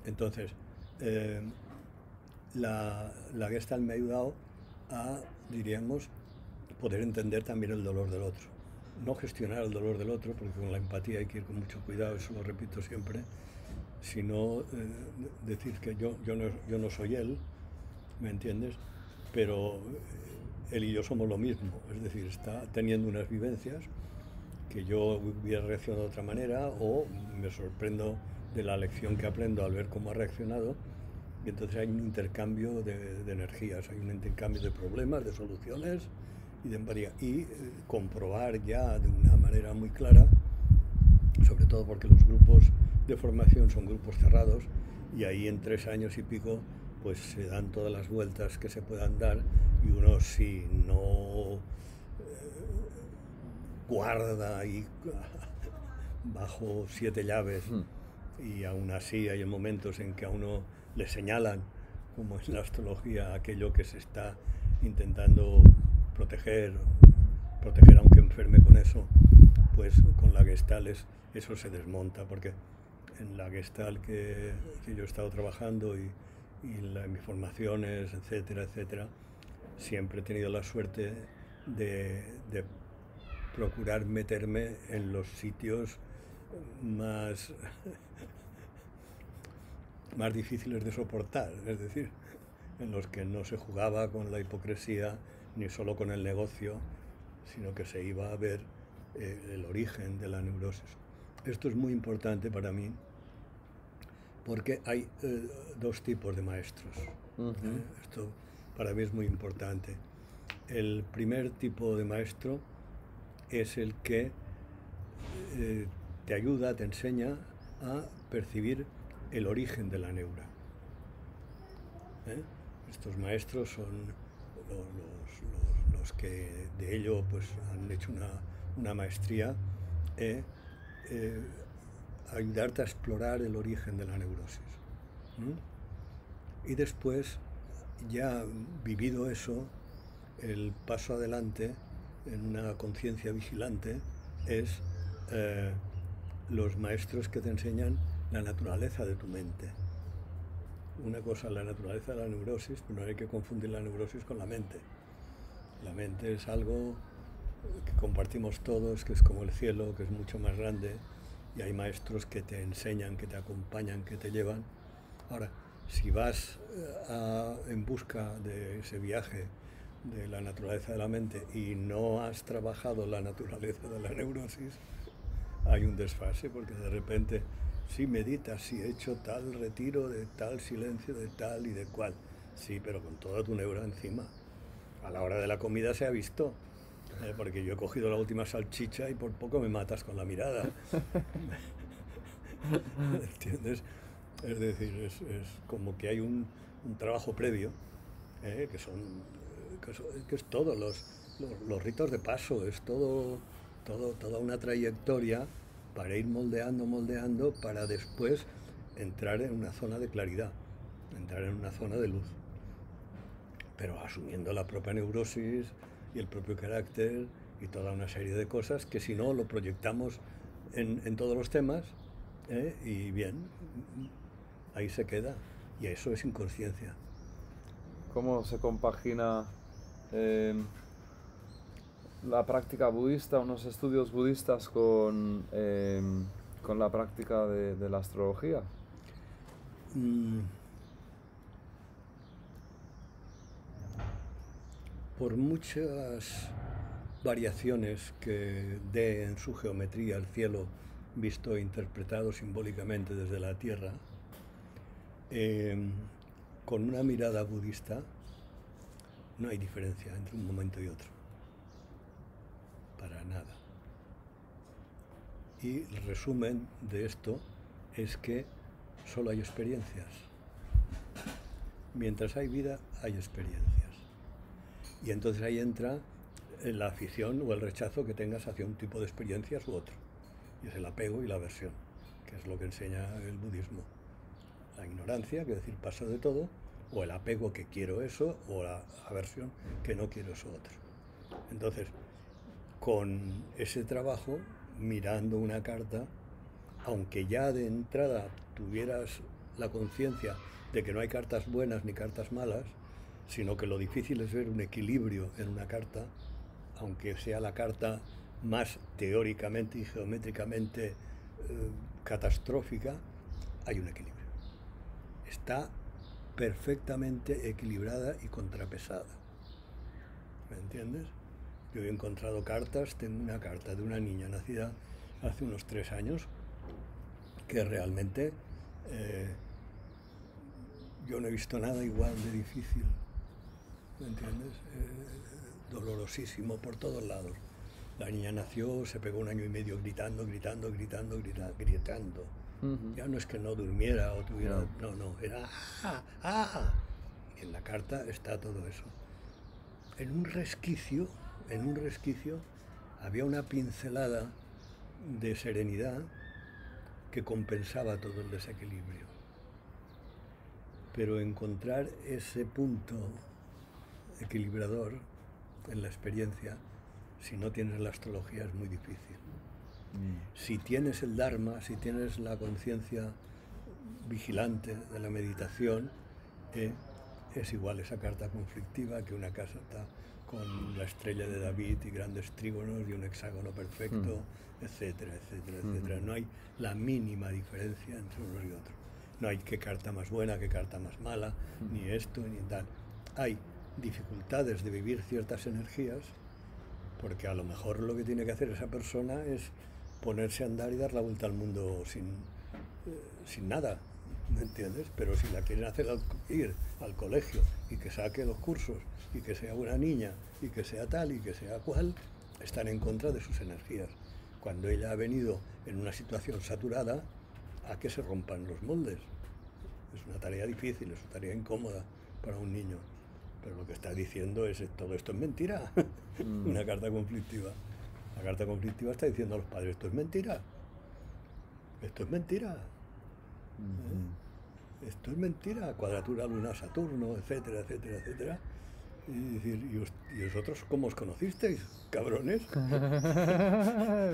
Entonces, la Gestalt me ha ayudado a, diríamos, poder entender también el dolor del otro. No gestionar el dolor del otro, porque con la empatía hay que ir con mucho cuidado, eso lo repito siempre, sino decir que yo no soy él, ¿me entiendes? Pero él y yo somos lo mismo, es decir, está teniendo unas vivencias que yo hubiera reaccionado de otra manera, o me sorprendo de la lección que aprendo al ver cómo ha reaccionado, y entonces hay un intercambio de energías, hay un intercambio de problemas, de soluciones y de empatía, y comprobar ya de una manera muy clara, sobre todo porque los grupos de formación son grupos cerrados, y ahí en 3 años y pico pues se dan todas las vueltas que se puedan dar, y uno si no guarda ahí bajo 7 llaves, y aún así hay momentos en que a uno le señalan, como en la astrología, aquello que se está intentando proteger aunque enferme con eso, pues con la Gestalt eso se desmonta, porque en la Gestalt que yo he estado trabajando y en mis formaciones, etcétera, etcétera, siempre he tenido la suerte de procurar meterme en los sitios más difíciles de soportar, es decir, en los que no se jugaba con la hipocresía ni solo con el negocio, sino que se iba a ver el origen de la neurosis. Esto es muy importante para mí, porque hay 2 tipos de maestros. Esto para mí es muy importante. El primer tipo de maestro es el que te ayuda, te enseña a percibir el origen de la neura. Estos maestros son los que de ello pues, han hecho una maestría, ayudarte a explorar el origen de la neurosis. Y después, ya vivido eso, el paso adelante en una conciencia vigilante es los maestros que te enseñan la naturaleza de tu mente. Una cosa es la naturaleza de la neurosis, pero no hay que confundir la neurosis con la mente. La mente es algo que compartimos todos, que es como el cielo, que es mucho más grande, y hay maestros que te enseñan, que te acompañan, que te llevan. Ahora, si vas en busca de ese viaje de la naturaleza de la mente y no has trabajado la naturaleza de la neurosis, hay un desfase, porque de repente sí meditas, sí he hecho tal retiro de tal silencio, de tal y de cual, sí, pero con toda tu neura encima. A la hora de la comida se ha visto, porque yo he cogido la última salchicha y por poco me matas con la mirada. ¿Entiendes? Es decir, es como que hay un trabajo previo, que es todo, los ritos de paso, es toda una trayectoria para ir moldeando, para después entrar en una zona de claridad, entrar en una zona de luz, pero asumiendo la propia neurosis y el propio carácter y toda una serie de cosas que si no lo proyectamos en todos los temas, y bien, ahí se queda, y eso es inconsciencia. ¿Cómo se compagina la práctica budista, unos estudios budistas con la práctica de la astrología? Por muchas variaciones que dé en su geometría el cielo, visto e interpretado simbólicamente desde la tierra, con una mirada budista no hay diferencia entre un momento y otro, para nada. Y el resumen de esto es que solo hay experiencias. Mientras hay vida, hay experiencias. Y entonces ahí entra la afición o el rechazo que tengas hacia un tipo de experiencias u otro. Y es el apego y la aversión, que es lo que enseña el budismo. La ignorancia, que es decir, paso de todo, o el apego que quiero eso, o la aversión que no quiero eso otro. Entonces, con ese trabajo, mirando una carta, aunque ya de entrada tuvieras la conciencia de que no hay cartas buenas ni cartas malas, sino que lo difícil es ver un equilibrio en una carta, aunque sea la carta más teóricamente y geométricamente catastrófica, hay un equilibrio. Está perfectamente equilibrada y contrapesada. ¿Me entiendes? Yo he encontrado cartas, tengo una carta de una niña nacida hace unos 3 años, que realmente yo no he visto nada igual de difícil, ¿me entiendes? Dolorosísimo por todos lados. La niña nació, se pegó 1 año y medio gritando. Ya no es que no durmiera o tuviera... No, era... ¡Ah! Y en la carta está todo eso. En un resquicio, había una pincelada de serenidad que compensaba todo el desequilibrio. Pero encontrar ese punto equilibrador en la experiencia, si no tienes la astrología, es muy difícil. Si tienes el Dharma, si tienes la conciencia vigilante de la meditación, es igual esa carta conflictiva que una carta con la estrella de David y grandes trígonos y un hexágono perfecto, etcétera. No hay la mínima diferencia entre uno y otro. No hay qué carta más buena, qué carta más mala, ni esto, ni tal. Hay dificultades de vivir ciertas energías, porque a lo mejor lo que tiene que hacer esa persona es ponerse a andar y dar la vuelta al mundo sin nada, ¿me entiendes? Pero si la quieren hacer ir al colegio y que saque los cursos y que sea una niña y que sea tal y que sea cual, están en contra de sus energías. Cuando ella ha venido en una situación saturada, a que se rompan los moldes. Es una tarea difícil, es una tarea incómoda para un niño. Pero lo que está diciendo es todo esto es mentira. Una carta conflictiva. La carta conflictiva está diciendo a los padres, esto es mentira. Esto es mentira. Esto es mentira. Cuadratura Luna-Saturno, etcétera. Y decir, ¿y vosotros cómo os conocisteis, cabrones?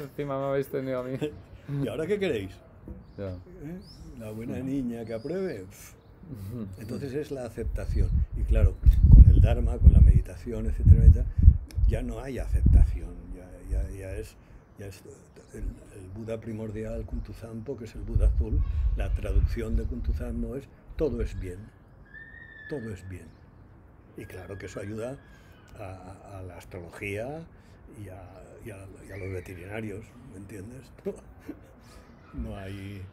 Encima me habéis tenido a mí. ¿Y ahora qué queréis? Ya. La buena niña que apruebe. Entonces es la aceptación. Y claro, con el Dharma, con la meditación, etcétera, ya no hay aceptación. Ya es el Buda primordial, Kuntuzampo, que es el Buda azul. La traducción de Kuntuzampo es todo es bien. Todo es bien. Y claro que eso ayuda a la astrología y a los veterinarios, ¿me entiendes? No hay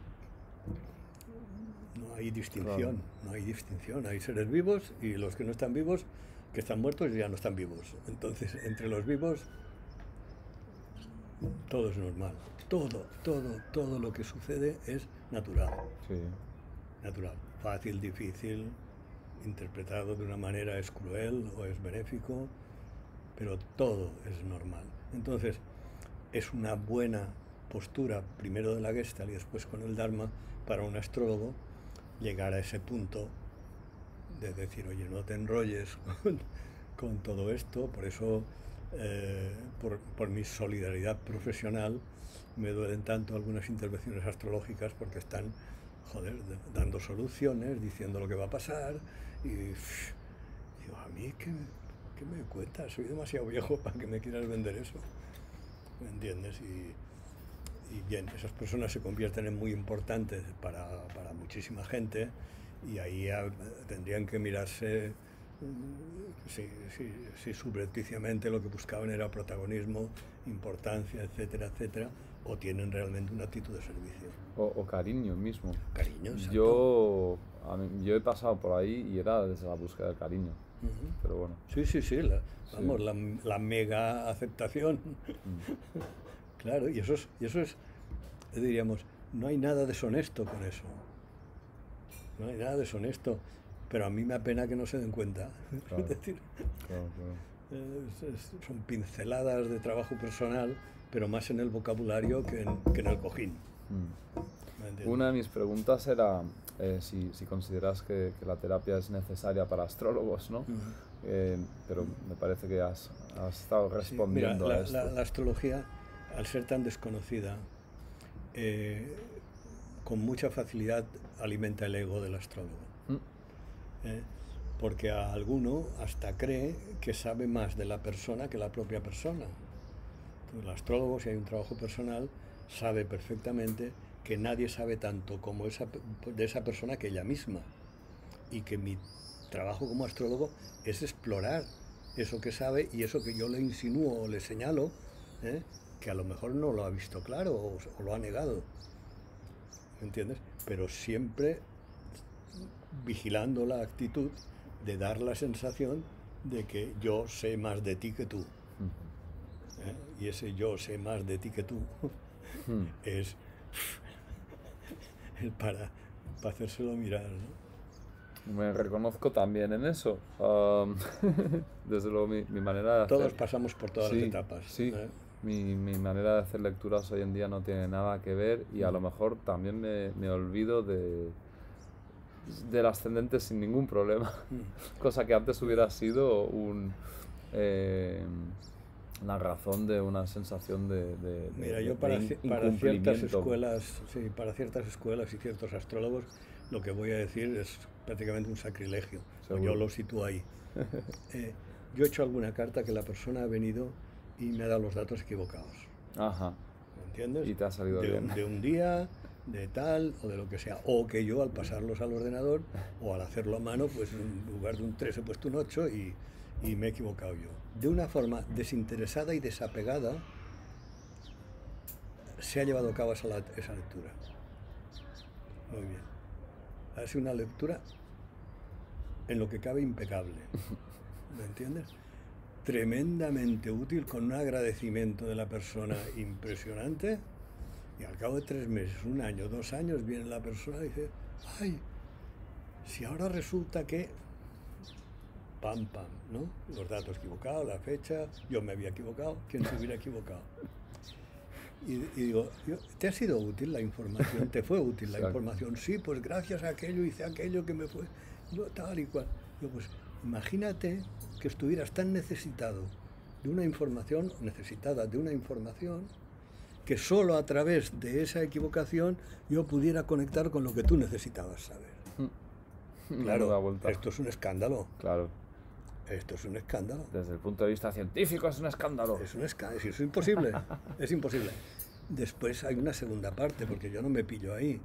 distinción, claro. No hay distinción. Hay seres vivos y los que no están vivos, que están muertos, ya no están vivos. Entonces, entre los vivos, todo es normal. Todo lo que sucede es natural. Sí. Natural. Fácil, difícil, interpretado de una manera es cruel o es benéfico, pero todo es normal. Entonces, es una buena postura, primero de la Gestalt y después con el Dharma, para un astrólogo, llegar a ese punto de decir, oye, no te enrolles con todo esto. Por eso, por mi solidaridad profesional, me duelen tanto algunas intervenciones astrológicas, porque están, dando soluciones, diciendo lo que va a pasar, y digo, a mí, ¿qué me cuentas? Soy demasiado viejo para que me quieras vender eso, ¿me entiendes? Y bien, esas personas se convierten en muy importantes para muchísima gente, y ahí tendrían que mirarse si subrepticiamente lo que buscaban era protagonismo, importancia, etcétera, o tienen realmente una actitud de servicio. O cariño mismo. Cariño, exacto. Yo he pasado por ahí y era desde la búsqueda del cariño. Pero bueno. Sí. La mega aceptación. Claro, y eso es, diríamos, no hay nada deshonesto con eso. No hay nada deshonesto, pero a mí me apena que no se den cuenta. Claro, Es decir, claro. son pinceladas de trabajo personal, pero más en el vocabulario que en el cojín. ¿Me entiendes? Una de mis preguntas era si consideras que la terapia es necesaria para astrólogos, ¿no? Pero me parece que has estado respondiendo mira, a esto. La astrología, al ser tan desconocida, con mucha facilidad alimenta el ego del astrólogo. Porque a alguno hasta cree que sabe más de la persona que la propia persona. Entonces, el astrólogo, si hay un trabajo personal, sabe perfectamente que nadie sabe tanto como de esa persona que ella misma. Y que mi trabajo como astrólogo es explorar eso que sabe y eso que yo le insinúo o le señalo, que a lo mejor no lo ha visto claro o lo ha negado. ¿Me entiendes? Pero siempre vigilando la actitud de dar la sensación de que yo sé más de ti que tú. Y ese yo sé más de ti que tú es para hacérselo mirar, ¿no? Me reconozco también en eso. Desde luego mi manera de hacer... Todos pasamos por todas las etapas. Sí, mi manera de hacer lecturas hoy en día no tiene nada que ver y a lo mejor también me olvido del ascendente sin ningún problema. Cosa que antes hubiera sido la razón de una sensación de Mira, yo para ciertas escuelas y ciertos astrólogos lo que voy a decir es prácticamente un sacrilegio. Yo lo sitúo ahí. Yo he hecho alguna carta que la persona ha venido y me ha dado los datos equivocados. Ajá. ¿Me entiendes? Y te ha salido bien. De un día, de tal, o de lo que sea. O que yo al pasarlos al ordenador o al hacerlo a mano, pues en lugar de un 3 he puesto un 8 y me he equivocado yo. De una forma desinteresada y desapegada se ha llevado a cabo esa lectura. Muy bien. Ha sido una lectura en lo que cabe impecable. ¿Me entiendes? Tremendamente útil, con un agradecimiento de la persona impresionante, y al cabo de 3 meses, 1 año, 2 años, viene la persona y dice: ay, si ahora resulta que pam, pam, ¿no? Los datos equivocados, la fecha, yo me había equivocado, ¿quién se hubiera equivocado? Y digo, ¿te ha sido útil la información? ¿Te fue útil la información? Sí, pues gracias a aquello hice aquello que me fue, tal y cual. Digo, pues imagínate que estuvieras tan necesitado de una información, necesitada de una información, que solo a través de esa equivocación yo pudiera conectar con lo que tú necesitabas saber. Claro, esto es un escándalo. Claro. Esto es un escándalo. Desde el punto de vista científico es un escándalo. Es un escándalo, es imposible, es imposible. Después hay una segunda parte, porque yo no me pillo ahí,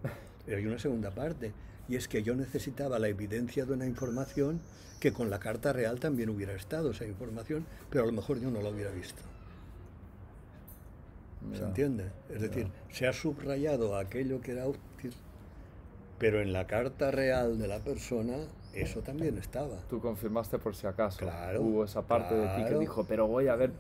pero hay una segunda parte, y es que yo necesitaba la evidencia de una información que con la carta real también hubiera estado esa información, pero a lo mejor yo no la hubiera visto. ¿Se entiende? Es decir, se ha subrayado aquello que era útil, pero en la carta real de la persona eso también estaba. Tú confirmaste por si acaso. Claro. Hubo esa parte de ti que dijo, pero voy a ver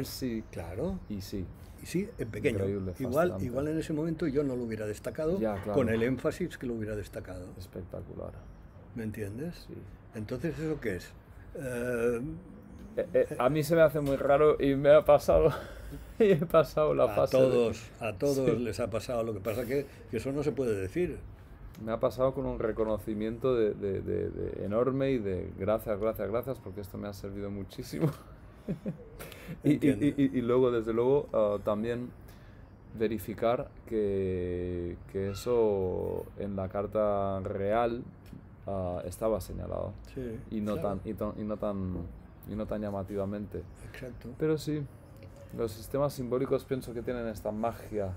si... Claro. Y sí. Y sí, en pequeño. Increíble, igual en ese momento yo no lo hubiera destacado, con el énfasis que lo hubiera destacado. Espectacular. ¿Me entiendes? Sí. Entonces, ¿eso qué es? A mí se me hace muy raro y me ha pasado... y he pasado la fase a todos les ha pasado. Lo que pasa que eso no se puede decir. Me ha pasado con un reconocimiento de enorme y de gracias, porque esto me ha servido muchísimo. y luego, desde luego, también verificar que eso en la carta real estaba señalado. Sí, y no tan llamativamente. Exacto. Pero sí, los sistemas simbólicos pienso que tienen esta magia.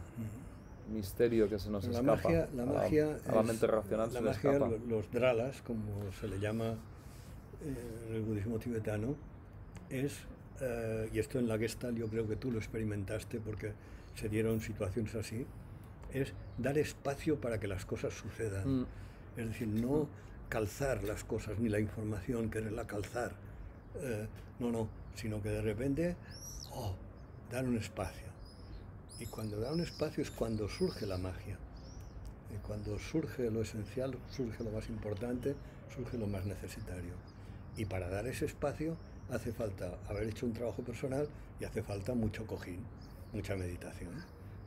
Misterio que se nos escapa. La magia a la mente racional la se le magia, escapa. los dralas, como se le llama en el budismo tibetano, es, y esto en la Gestalt yo creo que tú lo experimentaste porque se dieron situaciones así, es dar espacio para que las cosas sucedan. Es decir, no calzar las cosas ni la información, quererla calzar, no, sino que de repente, dar un espacio. Y cuando da un espacio es cuando surge la magia. Y cuando surge lo esencial, surge lo más importante, surge lo más necesario. Y para dar ese espacio hace falta haber hecho un trabajo personal y hace falta mucho cojín, mucha meditación.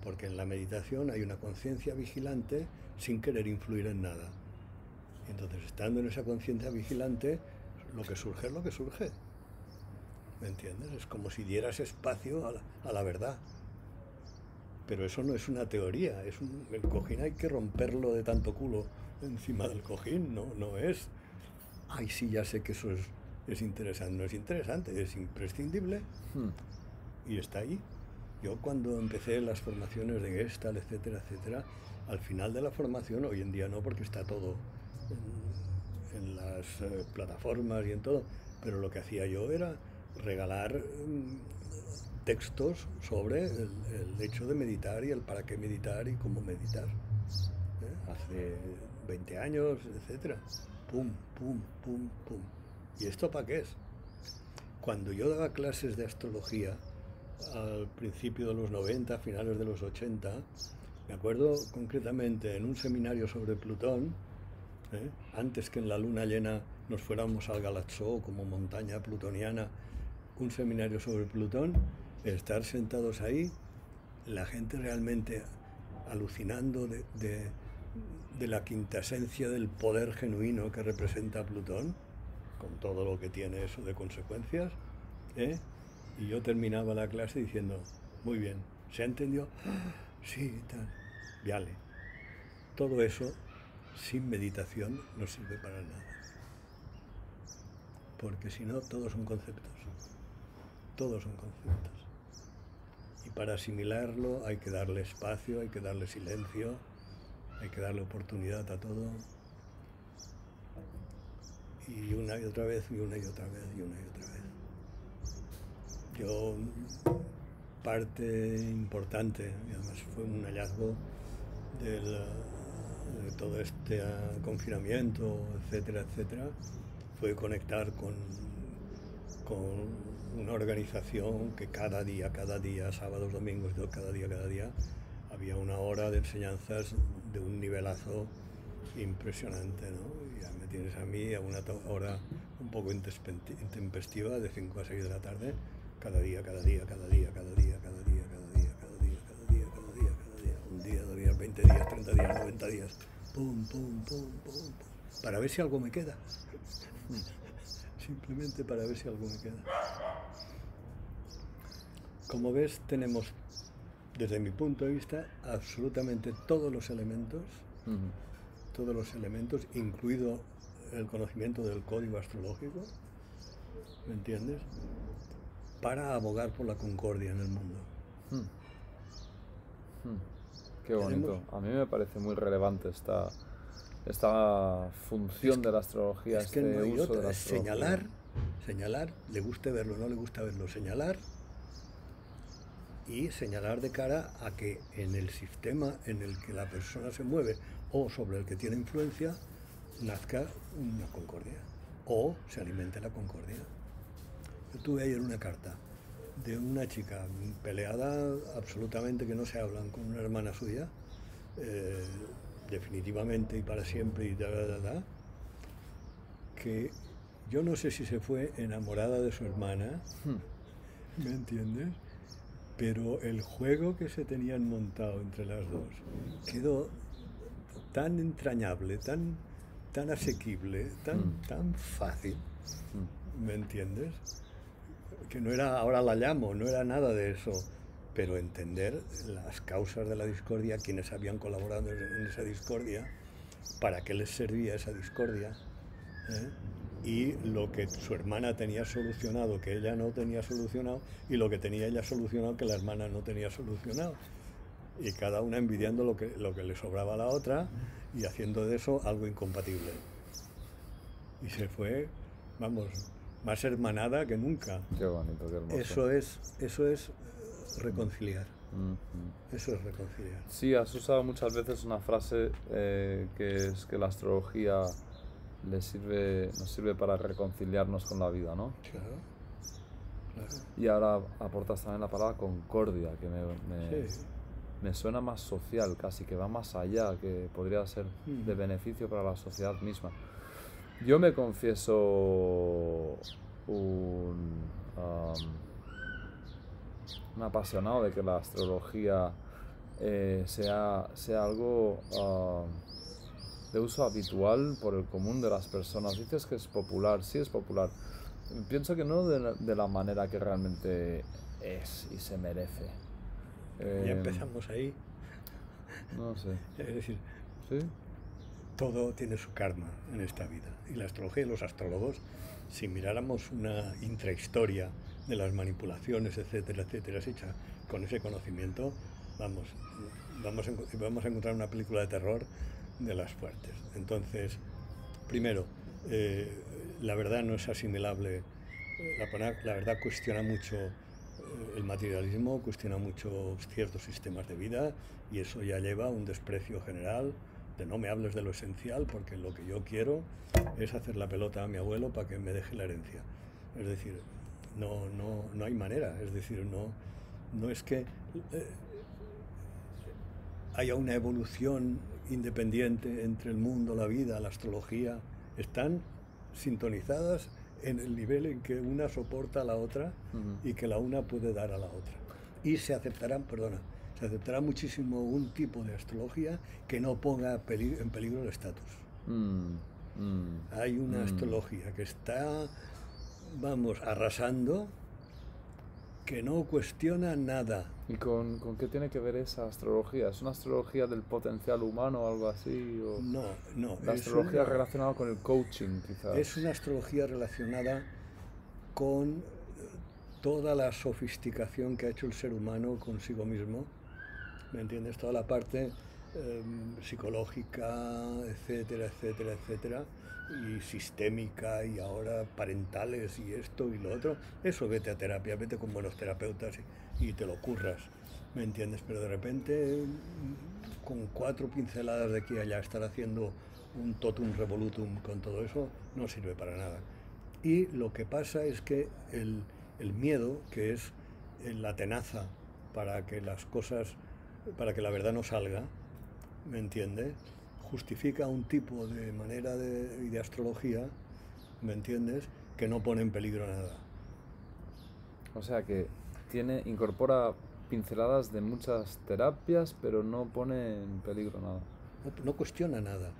Porque en la meditación hay una conciencia vigilante sin querer influir en nada. Y entonces, estando en esa conciencia vigilante, lo que surge es lo que surge. ¿Me entiendes? Es como si dieras espacio a la verdad. Pero eso no es una teoría. El cojín hay que romperlo de tanto culo encima del cojín. No es... Ay, sí, ya sé que eso es interesante. No es interesante, es imprescindible. Y está ahí. Yo cuando empecé las formaciones de Gestalt, etcétera, etcétera, al final de la formación, hoy en día no, porque está todo en las plataformas y en todo, pero lo que hacía yo era regalar textos sobre el hecho de meditar y el para qué meditar y cómo meditar. Hace 20 años, etcétera. Pum, pum, pum, pum. ¿Y esto para qué es? Cuando yo daba clases de astrología, al principio de los 90, finales de los 80, me acuerdo concretamente en un seminario sobre Plutón, antes que en la luna llena nos fuéramos al Galatzó como montaña plutoniana, un seminario sobre Plutón, estar sentados ahí, la gente realmente alucinando de la quintaesencia del poder genuino que representa Plutón, con todo lo que tiene eso de consecuencias, y yo terminaba la clase diciendo, muy bien, ¿se ha entendido? Sí, tal. Vale. Todo eso, sin meditación, no sirve para nada. Porque si no, todos son conceptos. Todos son conceptos. Y para asimilarlo hay que darle espacio, hay que darle silencio, hay que darle oportunidad a todo. Y una y otra vez, y una y otra vez, y una y otra vez. Yo, parte importante, y además fue un hallazgo de todo este confinamiento, etcétera, etcétera, fue conectar con una organización que cada día, sábados, domingos, cada día, había una hora de enseñanzas de un nivelazo impresionante, ¿no? Y ya me tienes a mí a una hora un poco intempestiva, de 5 a 6 de la tarde, cada día. Un día, 2 días, 20 días, 30 días, 90 días. Pum, pum, pum, pum, pum. Para ver si algo me queda. Simplemente para ver si algo me queda. Como ves, tenemos, desde mi punto de vista, absolutamente todos los elementos, incluido el conocimiento del código astrológico, ¿me entiendes?, para abogar por la concordia en el mundo. Qué bonito. A mí me parece muy relevante esta función de la astrología. Es que no hay otra, es señalar, le guste verlo, no le gusta verlo, señalar, y señalar de cara a que en el sistema en el que la persona se mueve o sobre el que tiene influencia nazca una concordia o se alimente la concordia. Yo tuve ayer una carta de una chica peleada absolutamente, que no se hablan, con una hermana suya, definitivamente y para siempre, y que yo no sé si se fue enamorada de su hermana, ¿me entiendes?, pero el juego que se tenían montado entre las dos quedó tan entrañable, tan asequible, tan fácil, ¿me entiendes?, que no era, ahora la llamo, no era nada de eso, pero entender las causas de la discordia, quienes habían colaborado en esa discordia, para qué les servía esa discordia, y lo que su hermana tenía solucionado que ella no tenía solucionado, y lo que tenía ella solucionado que la hermana no tenía solucionado, y cada una envidiando lo que le sobraba a la otra y haciendo de eso algo incompatible. Y se fue, vamos, más hermanada que nunca. Qué bonito, qué hermoso. Eso es reconciliar. Eso es reconciliar. Sí, has usado muchas veces una frase que es que la astrología nos sirve para reconciliarnos con la vida, ¿no? Claro. Y ahora aportas también la palabra concordia, que Sí. me suena más social, casi que va más allá, que podría ser de beneficio para la sociedad misma. Yo me confieso un apasionado de que la astrología sea algo de uso habitual por el común de las personas. Dices que es popular, sí es popular. Pienso que no de la manera que realmente es y se merece. Ya empezamos ahí. No sé. Es decir, ¿Sí? todo tiene su karma en esta vida. Y la astrología y los astrólogos, si miráramos una intrahistoria de las manipulaciones, etcétera, etcétera, hecha con ese conocimiento, vamos a encontrar una película de terror de las fuertes. Entonces, primero, la verdad no es asimilable. La verdad cuestiona mucho el materialismo, cuestiona mucho ciertos sistemas de vida, y eso ya lleva a un desprecio general de no me hables de lo esencial, porque lo que yo quiero es hacer la pelota a mi abuelo para que me deje la herencia. Es decir, no hay manera. Es decir, no es que haya una evolución independiente entre el mundo, la vida, la astrología. Están sintonizadas en el nivel en que una soporta a la otra y que la una puede dar a la otra. Y se aceptará muchísimo un tipo de astrología que no ponga en peligro el estatus. Hay una astrología que está, arrasando, que no cuestiona nada. ¿Y con qué tiene que ver esa astrología? ¿Es una astrología del potencial humano o algo así? ¿O no. la astrología relacionada con el coaching, quizás? Es una astrología relacionada con toda la sofisticación que ha hecho el ser humano consigo mismo. ¿Me entiendes? Toda la parte psicológica, etcétera, etcétera, etcétera, y sistémica, y ahora parentales, y esto y lo otro. Eso, vete a terapia, vete con buenos terapeutas y te lo curras, ¿me entiendes? Pero de repente, con 4 pinceladas de aquí a allá, estar haciendo un totum revolutum con todo eso no sirve para nada. Y lo que pasa es que el miedo, que es la tenaza para que las cosas, para que la verdad no salga, ¿me entiendes?, justifica un tipo de manera de astrología, ¿me entiendes?, que no pone en peligro nada. O sea que incorpora pinceladas de muchas terapias, pero no pone en peligro nada. No cuestiona nada,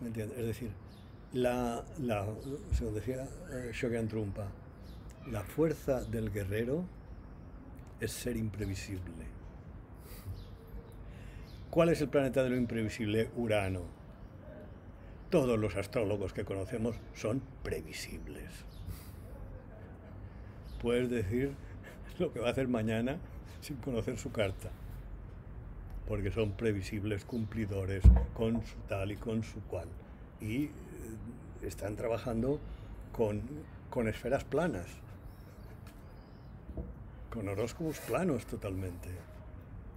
¿me entiendes? Es decir, se decía Shogun Trungpa, la fuerza del guerrero es ser imprevisible. ¿Cuál es el planeta de lo imprevisible? Urano. Todos los astrólogos que conocemos son previsibles. Puedes decir lo que va a hacer mañana sin conocer su carta, porque son previsibles, cumplidores, con su tal y con su cual. Y están trabajando con esferas planas, con horóscopos planos totalmente.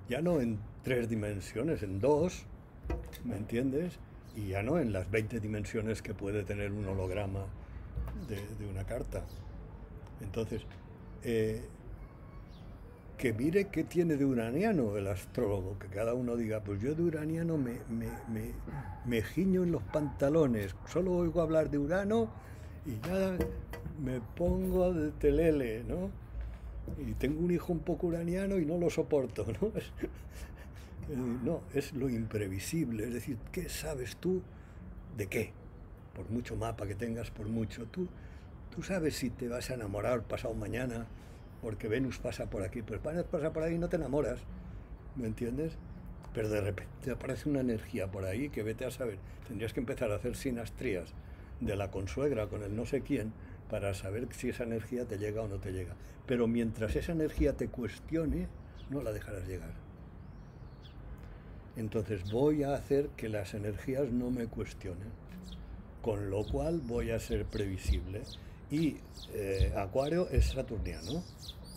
Ya no en 3 dimensiones, en 2, ¿me entiendes? Y ya no en las 20 dimensiones que puede tener un holograma de una carta. Entonces, que mire qué tiene de uraniano el astrólogo, que cada uno diga, pues yo de uraniano me giño en los pantalones, solo oigo hablar de Urano y ya me pongo de telele, ¿no? Y tengo un hijo un poco uraniano y no lo soporto, ¿no? No, es lo imprevisible, es decir, ¿qué sabes tú de qué? Por mucho mapa que tengas, por mucho, tú sabes si te vas a enamorar pasado mañana, porque Venus pasa por aquí, pero Venus pasa por ahí y no te enamoras, ¿me entiendes? Pero de repente aparece una energía por ahí que vete a saber, tendrías que empezar a hacer sinastrías de la consuegra con el no sé quién para saber si esa energía te llega o no te llega. Pero mientras esa energía te cuestione, no la dejarás llegar. Entonces voy a hacer que las energías no me cuestionen, con lo cual voy a ser previsible. Y Acuario es saturniano,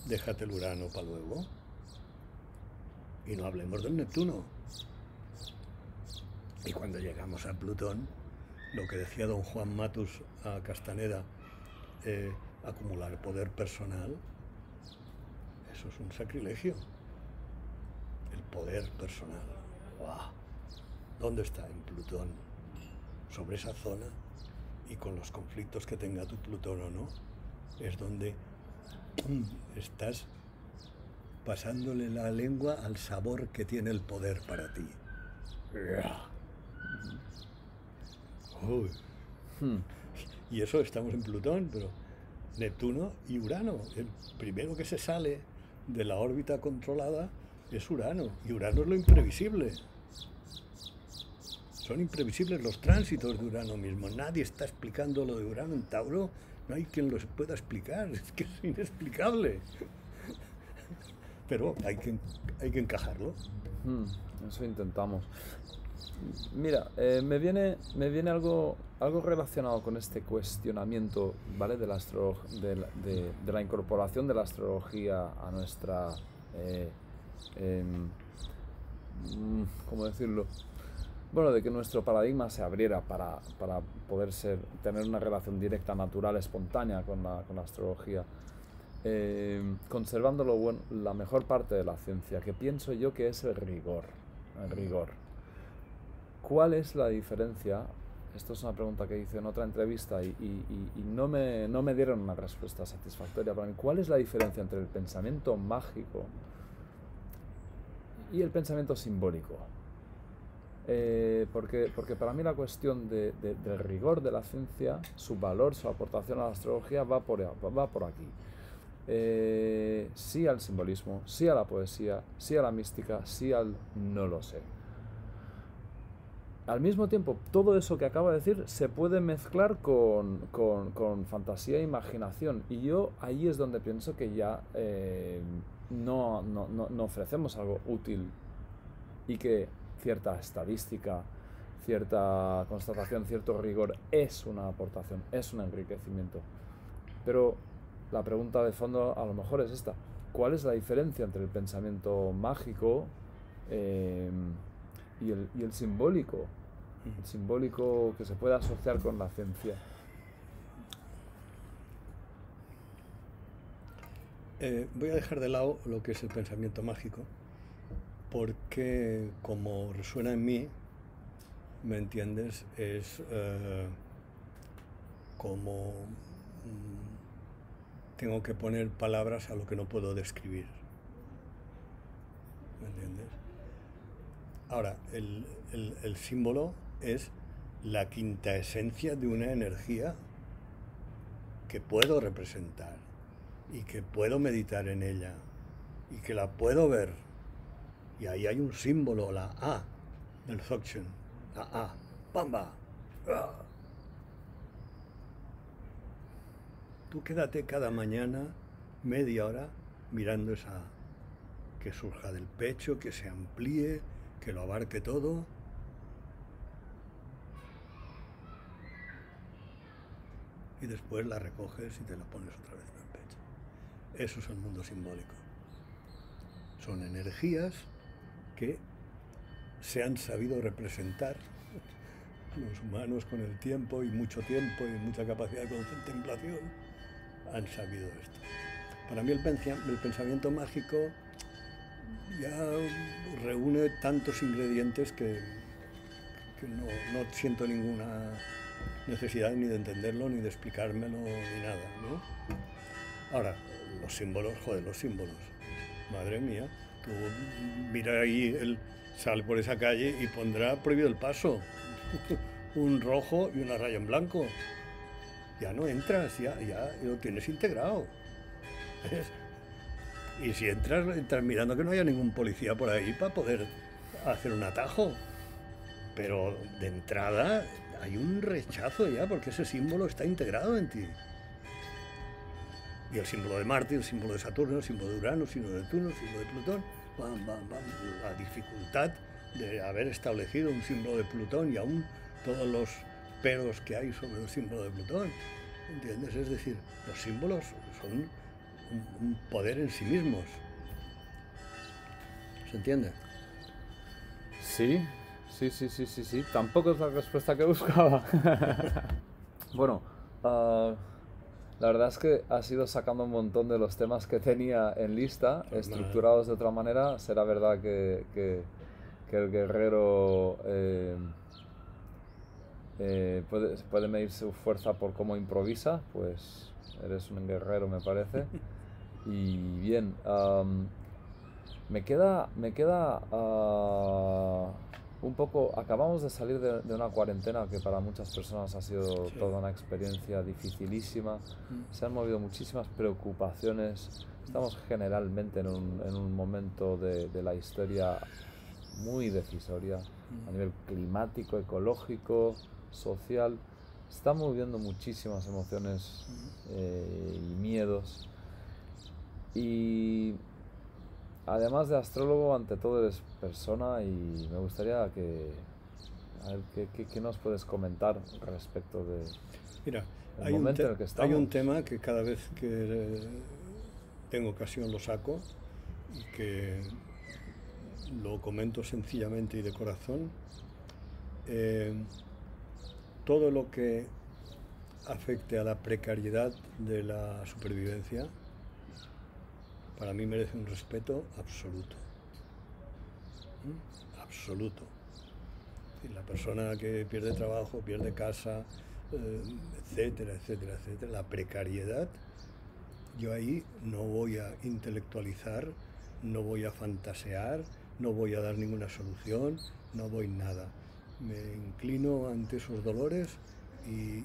déjate el Urano para luego. Y no hablemos del Neptuno. Y cuando llegamos a Plutón, lo que decía don Juan Matus a Castaneda, acumular poder personal, eso es un sacrilegio. El poder personal. ¡Wow! ¿Dónde está? En Plutón. Sobre esa zona. y con los conflictos que tenga tu Plutón o no, es donde estás pasándole la lengua al sabor que tiene el poder para ti. Uy. Y eso estamos en Plutón, pero Neptuno y Urano, el primero que se sale de la órbita controlada es Urano, y Urano es lo imprevisible. Son imprevisibles los tránsitos de Urano mismo. Nadie está explicando lo de Urano en Tauro. No hay quien lo pueda explicar. Es que es inexplicable. Pero hay que encajarlo. Eso intentamos. Mira, me viene algo relacionado con este cuestionamiento, ¿vale? De la incorporación de la astrología a nuestra... ¿cómo decirlo? Bueno, de que nuestro paradigma se abriera para poder tener una relación directa, natural, espontánea con la astrología, conservando la mejor parte de la ciencia, que pienso yo que es el rigor. ¿Cuál es la diferencia? Esto es una pregunta que hice en otra entrevista y no me dieron una respuesta satisfactoria para mí. ¿Cuál es la diferencia entre el pensamiento mágico y el pensamiento simbólico? Porque para mí la cuestión del rigor de la ciencia, su valor, su aportación a la astrología va por aquí. Sí al simbolismo, sí a la poesía, sí a la mística, sí al no lo sé. Al mismo tiempo, todo eso que acabo de decir se puede mezclar con fantasía e imaginación, y yo ahí es donde pienso que ya no ofrecemos algo útil, y que cierta estadística, cierta constatación, cierto rigor es una aportación, es un enriquecimiento. Pero la pregunta de fondo a lo mejor es esta: ¿cuál es la diferencia entre el pensamiento mágico y el simbólico? El simbólico que se puede asociar con la ciencia. Voy a dejar de lado lo que es el pensamiento mágico, porque como resuena en mí, ¿me entiendes? Es como tengo que poner palabras a lo que no puedo describir, ¿me entiendes? Ahora, el símbolo es la quinta esencia de una energía que puedo representar y que puedo meditar en ella y que la puedo ver. Y ahí hay un símbolo, la A del Dzogchen, la A, ¡pamba! Tú quédate cada mañana media hora mirando esa A, que surja del pecho, que se amplíe, que lo abarque todo. Y después la recoges y te la pones otra vez en el pecho. Eso es el mundo simbólico. Son energías que se han sabido representar los humanos con el tiempo y mucha capacidad de contemplación han sabido esto. Para mí el pensamiento mágico ya reúne tantos ingredientes que no siento ninguna necesidad ni de entenderlo, ni de explicármelo, ni nada, ¿no? Ahora, los símbolos, madre mía, tú mira ahí, sal por esa calle y pondrá prohibido el paso, un rojo y una raya en blanco. Ya no entras, ya lo tienes integrado. ¿Ves? Y si entras mirando que no haya ningún policía por ahí para poder hacer un atajo. Pero de entrada hay un rechazo ya, porque ese símbolo está integrado en ti. Y el símbolo de Marte, el símbolo de Saturno, el símbolo de Urano, el símbolo de Neptuno, el símbolo de Plutón, la dificultad de haber establecido un símbolo de Plutón y aún todos los peros que hay sobre el símbolo de Plutón, ¿entiendes? Es decir, los símbolos son un poder en sí mismos. ¿Se entiende? Sí. Tampoco es la respuesta que buscaba. Bueno, la verdad es que has ido sacando un montón de los temas que tenía en lista, estructurados de otra manera. Será verdad que el guerrero puede medir su fuerza por cómo improvisa, pues eres un guerrero, me parece. Y bien, me queda un poco, acabamos de salir de una cuarentena que para muchas personas ha sido Sí. toda una experiencia dificilísima, se han movido muchísimas preocupaciones, estamos generalmente en un momento de la historia muy decisoria a nivel climático, ecológico, social. Están moviendo muchísimas emociones y miedos. Y además de astrólogo, ante todo eres persona y me gustaría a ver, ¿qué nos puedes comentar respecto de Mira, el momento en el que hay un estamos? tema que cada vez que tengo ocasión lo saco y que lo comento sencillamente y de corazón. Todo lo que afecte a la precariedad de la supervivencia, para mí merece un respeto absoluto. Absoluto. Y la persona que pierde trabajo, pierde casa, etcétera, etcétera, etcétera, la precariedad, yo ahí no voy a intelectualizar, no voy a fantasear, no voy a dar ninguna solución, no voy nada. Me inclino ante esos dolores y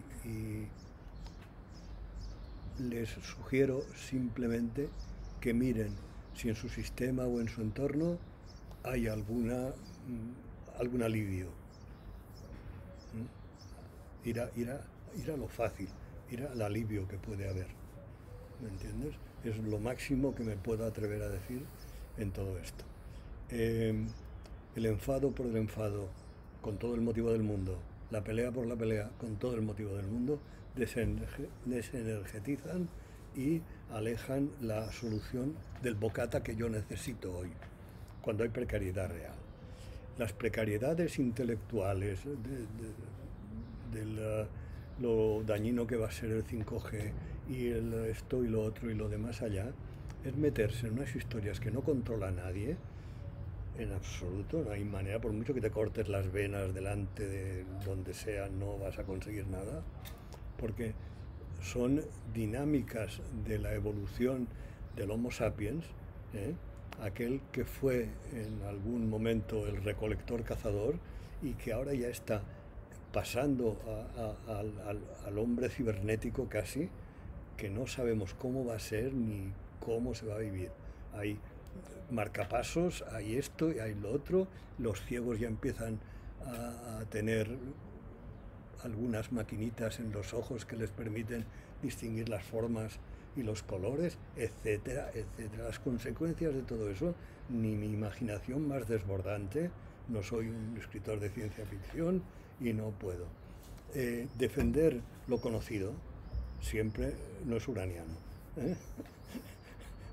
les sugiero simplemente que miren si en su sistema o en su entorno hay algún alivio. Ir a lo fácil, ir al alivio que puede haber. ¿Me entiendes? Es lo máximo que me puedo atrever a decir en todo esto. El enfado por el enfado, con todo el motivo del mundo, la pelea por la pelea, con todo el motivo del mundo, desenergetizan y alejan la solución del bocata que yo necesito hoy, cuando hay precariedad real. Las precariedades intelectuales lo dañino que va a ser el 5G y esto y lo otro y lo demás allá, es meterse en unas historias que no controla nadie, en absoluto, no hay manera, por mucho que te cortes las venas delante de donde sea, no vas a conseguir nada, porque son dinámicas de la evolución del Homo sapiens, aquel que fue en algún momento el recolector cazador y que ahora ya está pasando al hombre cibernético casi, que no sabemos cómo va a ser ni cómo se va a vivir. Hay marcapasos, hay esto y hay lo otro, los ciegos ya empiezan a tener algunas maquinitas en los ojos que les permiten distinguir las formas y los colores, etcétera, etcétera. Las consecuencias de todo eso, ni mi imaginación más desbordante, no soy un escritor de ciencia ficción y no puedo. Defender lo conocido siempre no es uraniano.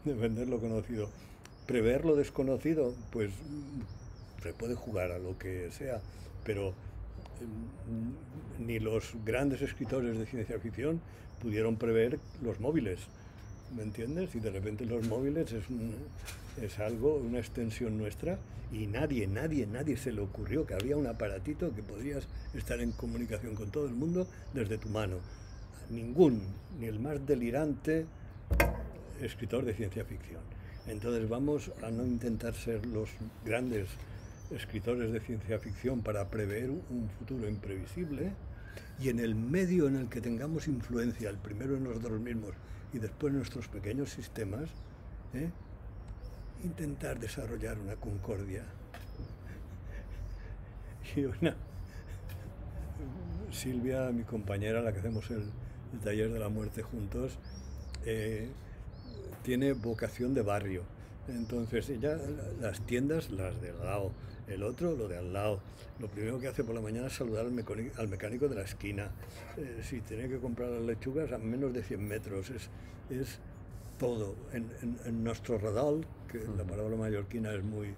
Defender lo conocido. Prever lo desconocido, pues se puede jugar a lo que sea, pero ni los grandes escritores de ciencia ficción pudieron prever los móviles, ¿me entiendes? Y de repente los móviles es algo, una extensión nuestra, y nadie se le ocurrió que había un aparatito que podrías estar en comunicación con todo el mundo desde tu mano. Ni el más delirante escritor de ciencia ficción. Entonces vamos a no intentar ser los grandes escritores de ciencia ficción para prever un futuro imprevisible, y en el medio en el que tengamos influencia, el primero en nosotros mismos y después en nuestros pequeños sistemas, intentar desarrollar una concordia y una... Silvia, mi compañera, la que hacemos el taller de la muerte juntos, tiene vocación de barrio. Entonces ella, las tiendas, las de al lado, el otro, lo de al lado. Lo primero que hace por la mañana es saludar al mecánico de la esquina. Si tiene que comprar las lechugas a menos de 100 metros, es todo. En nuestro radal, que la palabra mallorquina es muy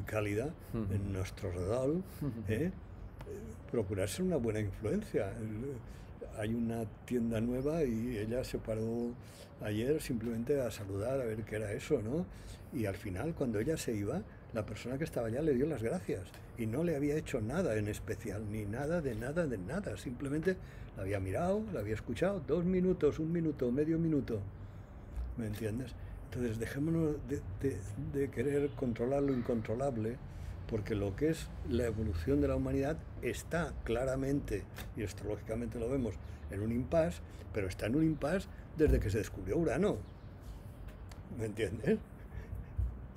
cálida, en nuestro radal, procurar ser una buena influencia. Hay una tienda nueva y ella se paró ayer simplemente a saludar, a ver qué era eso, ¿no? Y al final, cuando ella se iba, la persona que estaba allá le dio las gracias y no le había hecho nada en especial, ni nada de nada de nada, simplemente la había mirado, la había escuchado, 2 minutos, 1 minuto, medio minuto, ¿me entiendes? Entonces dejémonos de querer controlar lo incontrolable, porque lo que es la evolución de la humanidad está claramente, y astrológicamente lo vemos, en un impasse, pero está en un impasse desde que se descubrió Urano, ¿me entiendes?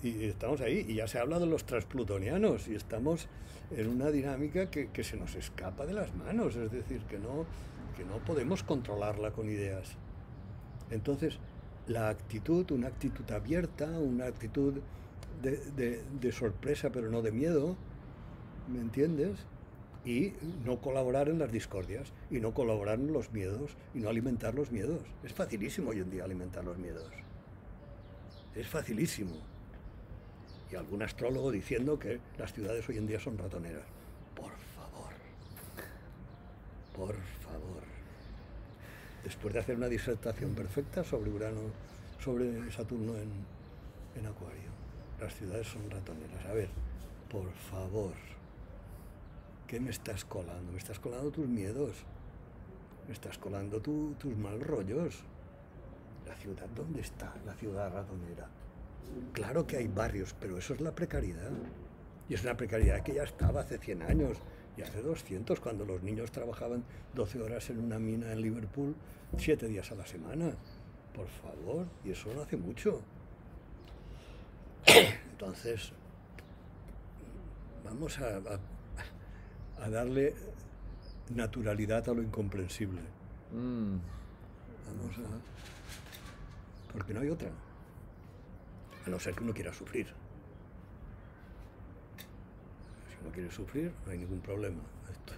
Y estamos ahí, y ya se habla de los transplutonianos, y estamos en una dinámica que se nos escapa de las manos, es decir, que no podemos controlarla con ideas. Entonces, la actitud, una actitud abierta, una actitud de sorpresa pero no de miedo, ¿me entiendes? Y no colaborar en las discordias, y no colaborar en los miedos, y no alimentar los miedos. Es facilísimo hoy en día alimentar los miedos. Es facilísimo. Y algún astrólogo diciendo que las ciudades hoy en día son ratoneras. Por favor. Por favor. Después de hacer una disertación perfecta sobre Urano, sobre Saturno en Acuario. Las ciudades son ratoneras. A ver, por favor. ¿Qué me estás colando? Me estás colando tus miedos. Me estás colando tus mal rollos. ¿La ciudad dónde está? La ciudad ratonera. Claro que hay barrios, pero eso es la precariedad. Y es una precariedad que ya estaba hace 100 años y hace 200, cuando los niños trabajaban 12 horas en una mina en Liverpool, 7 días a la semana. Por favor, y eso no hace mucho. Entonces, vamos a darle naturalidad a lo incomprensible. Vamos a... Porque no hay otra. A no ser que uno quiera sufrir. Si uno quiere sufrir, no hay ningún problema. Esto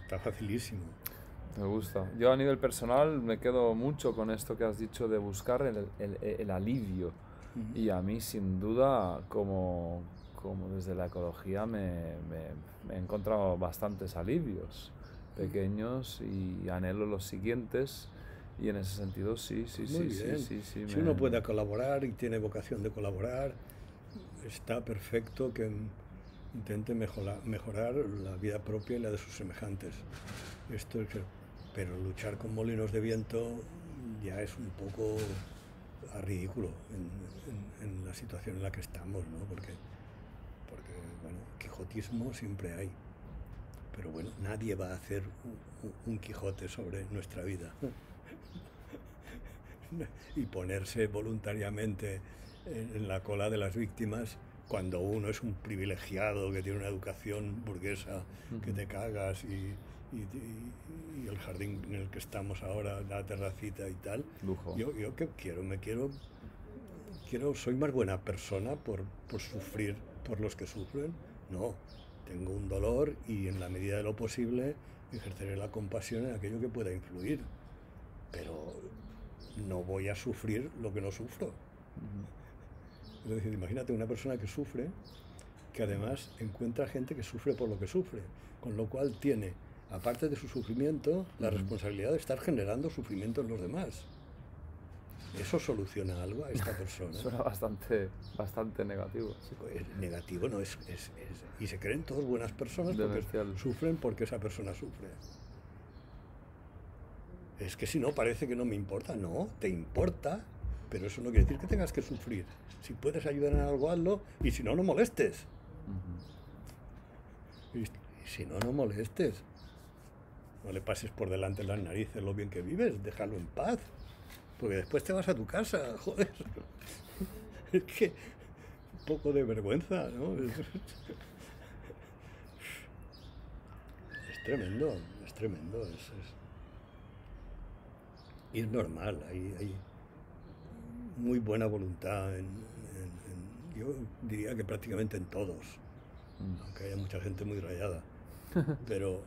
está facilísimo. Me gusta. Yo a nivel personal me quedo mucho con esto que has dicho de buscar el alivio. Y a mí, sin duda, como desde la ecología me he encontrado bastantes alivios pequeños y anhelo los siguientes. Y en ese sentido, sí. Si uno puede colaborar y tiene vocación de colaborar, está perfecto que intente mejorar la vida propia y la de sus semejantes. Pero luchar con molinos de viento ya es un poco ridículo en la situación en la que estamos, ¿no? Porque bueno, quijotismo siempre hay. Pero bueno, nadie va a hacer un Quijote sobre nuestra vida. Y ponerse voluntariamente en la cola de las víctimas cuando uno es un privilegiado que tiene una educación burguesa que te cagas y el jardín en el que estamos ahora, la terracita y tal. Lujo. Yo ¿qué quiero? Soy más buena persona por sufrir por los que sufren. No, tengo un dolor y en la medida de lo posible ejerceré la compasión en aquello que pueda influir. Pero no voy a sufrir lo que no sufro. Es decir, imagínate una persona que sufre, que además encuentra gente que sufre por lo que sufre, con lo cual tiene, aparte de su sufrimiento, la responsabilidad de estar generando sufrimiento en los demás. ¿Eso soluciona algo a esta persona? Suena bastante negativo. Sí. Negativo no es. Y se creen todos buenas personas porque sufren porque esa persona sufre. Es que si no, parece que no me importa. No, te importa, pero eso no quiere decir que tengas que sufrir. Si puedes ayudar en algo, hazlo, y si no, no molestes. Y si no, no molestes. No le pases por delante las narices lo bien que vives, déjalo en paz. Porque después te vas a tu casa, joder. Es que un poco de vergüenza, ¿no? Es tremendo, es tremendo. Y es normal, hay muy buena voluntad yo diría que prácticamente en todos, aunque haya mucha gente muy rayada, pero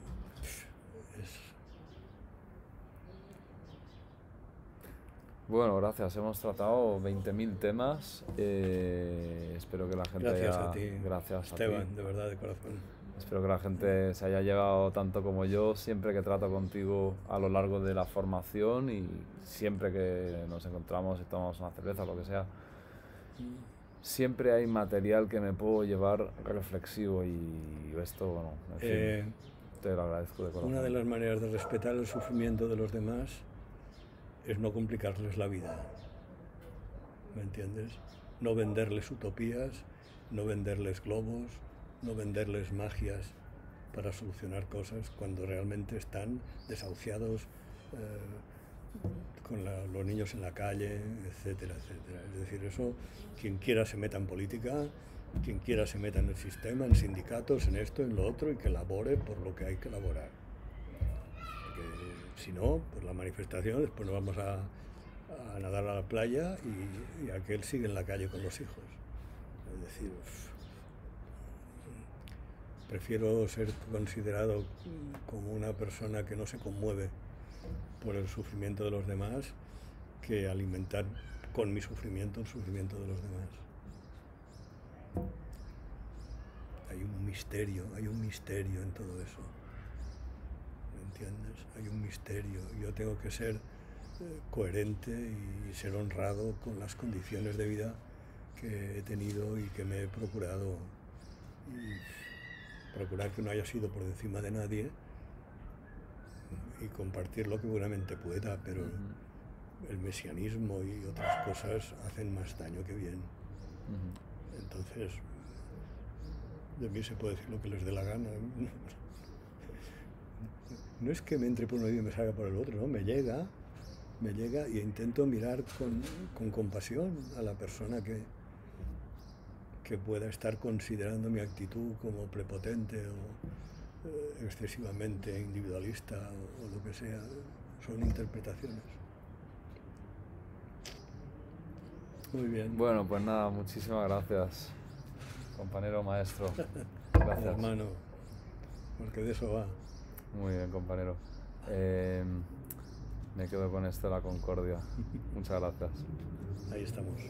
Bueno, gracias. Hemos tratado 20.000 temas. Espero que la gente gracias a ti, gracias Esteban, a ti. de verdad, de corazón. Espero que la gente se haya llegado tanto como yo siempre que trato contigo a lo largo de la formación y siempre que nos encontramos y tomamos una cerveza o lo que sea. siempre hay material que me puedo llevar reflexivo y esto, bueno, en fin, te lo agradezco de corazón. Una de las maneras de respetar el sufrimiento de los demás es no complicarles la vida, ¿me entiendes? No venderles utopías, no venderles globos, no venderles magias para solucionar cosas cuando realmente están desahuciados, con los niños en la calle, etcétera, etcétera. Es decir, eso, quien quiera se meta en política, quien quiera se meta en el sistema, en sindicatos, en esto, en lo otro, y que labore por lo que hay que elaborar. Porque si no, pues la manifestación, después nos vamos a nadar a la playa y aquel sigue en la calle con los hijos. Es decir, prefiero ser considerado como una persona que no se conmueve por el sufrimiento de los demás que alimentar con mi sufrimiento el sufrimiento de los demás. Hay un misterio en todo eso. ¿Me entiendes? Hay un misterio. Yo tengo que ser coherente y ser honrado con las condiciones de vida que he tenido y que me he procurado. Y procurar que no haya sido por encima de nadie y compartir lo que buenamente pueda, pero el mesianismo y otras cosas hacen más daño que bien. Entonces, de mí se puede decir lo que les dé la gana. No es que me entre por un oído y me salga por el otro, ¿no? Me llega y intento mirar con compasión a la persona que pueda estar considerando mi actitud como prepotente o excesivamente individualista o lo que sea. Son interpretaciones. Muy bien. Bueno, pues nada, muchísimas gracias, compañero maestro. Gracias. Hermano, porque de eso va. Muy bien, compañero. Me quedo con esto de la concordia. Muchas gracias. Ahí estamos.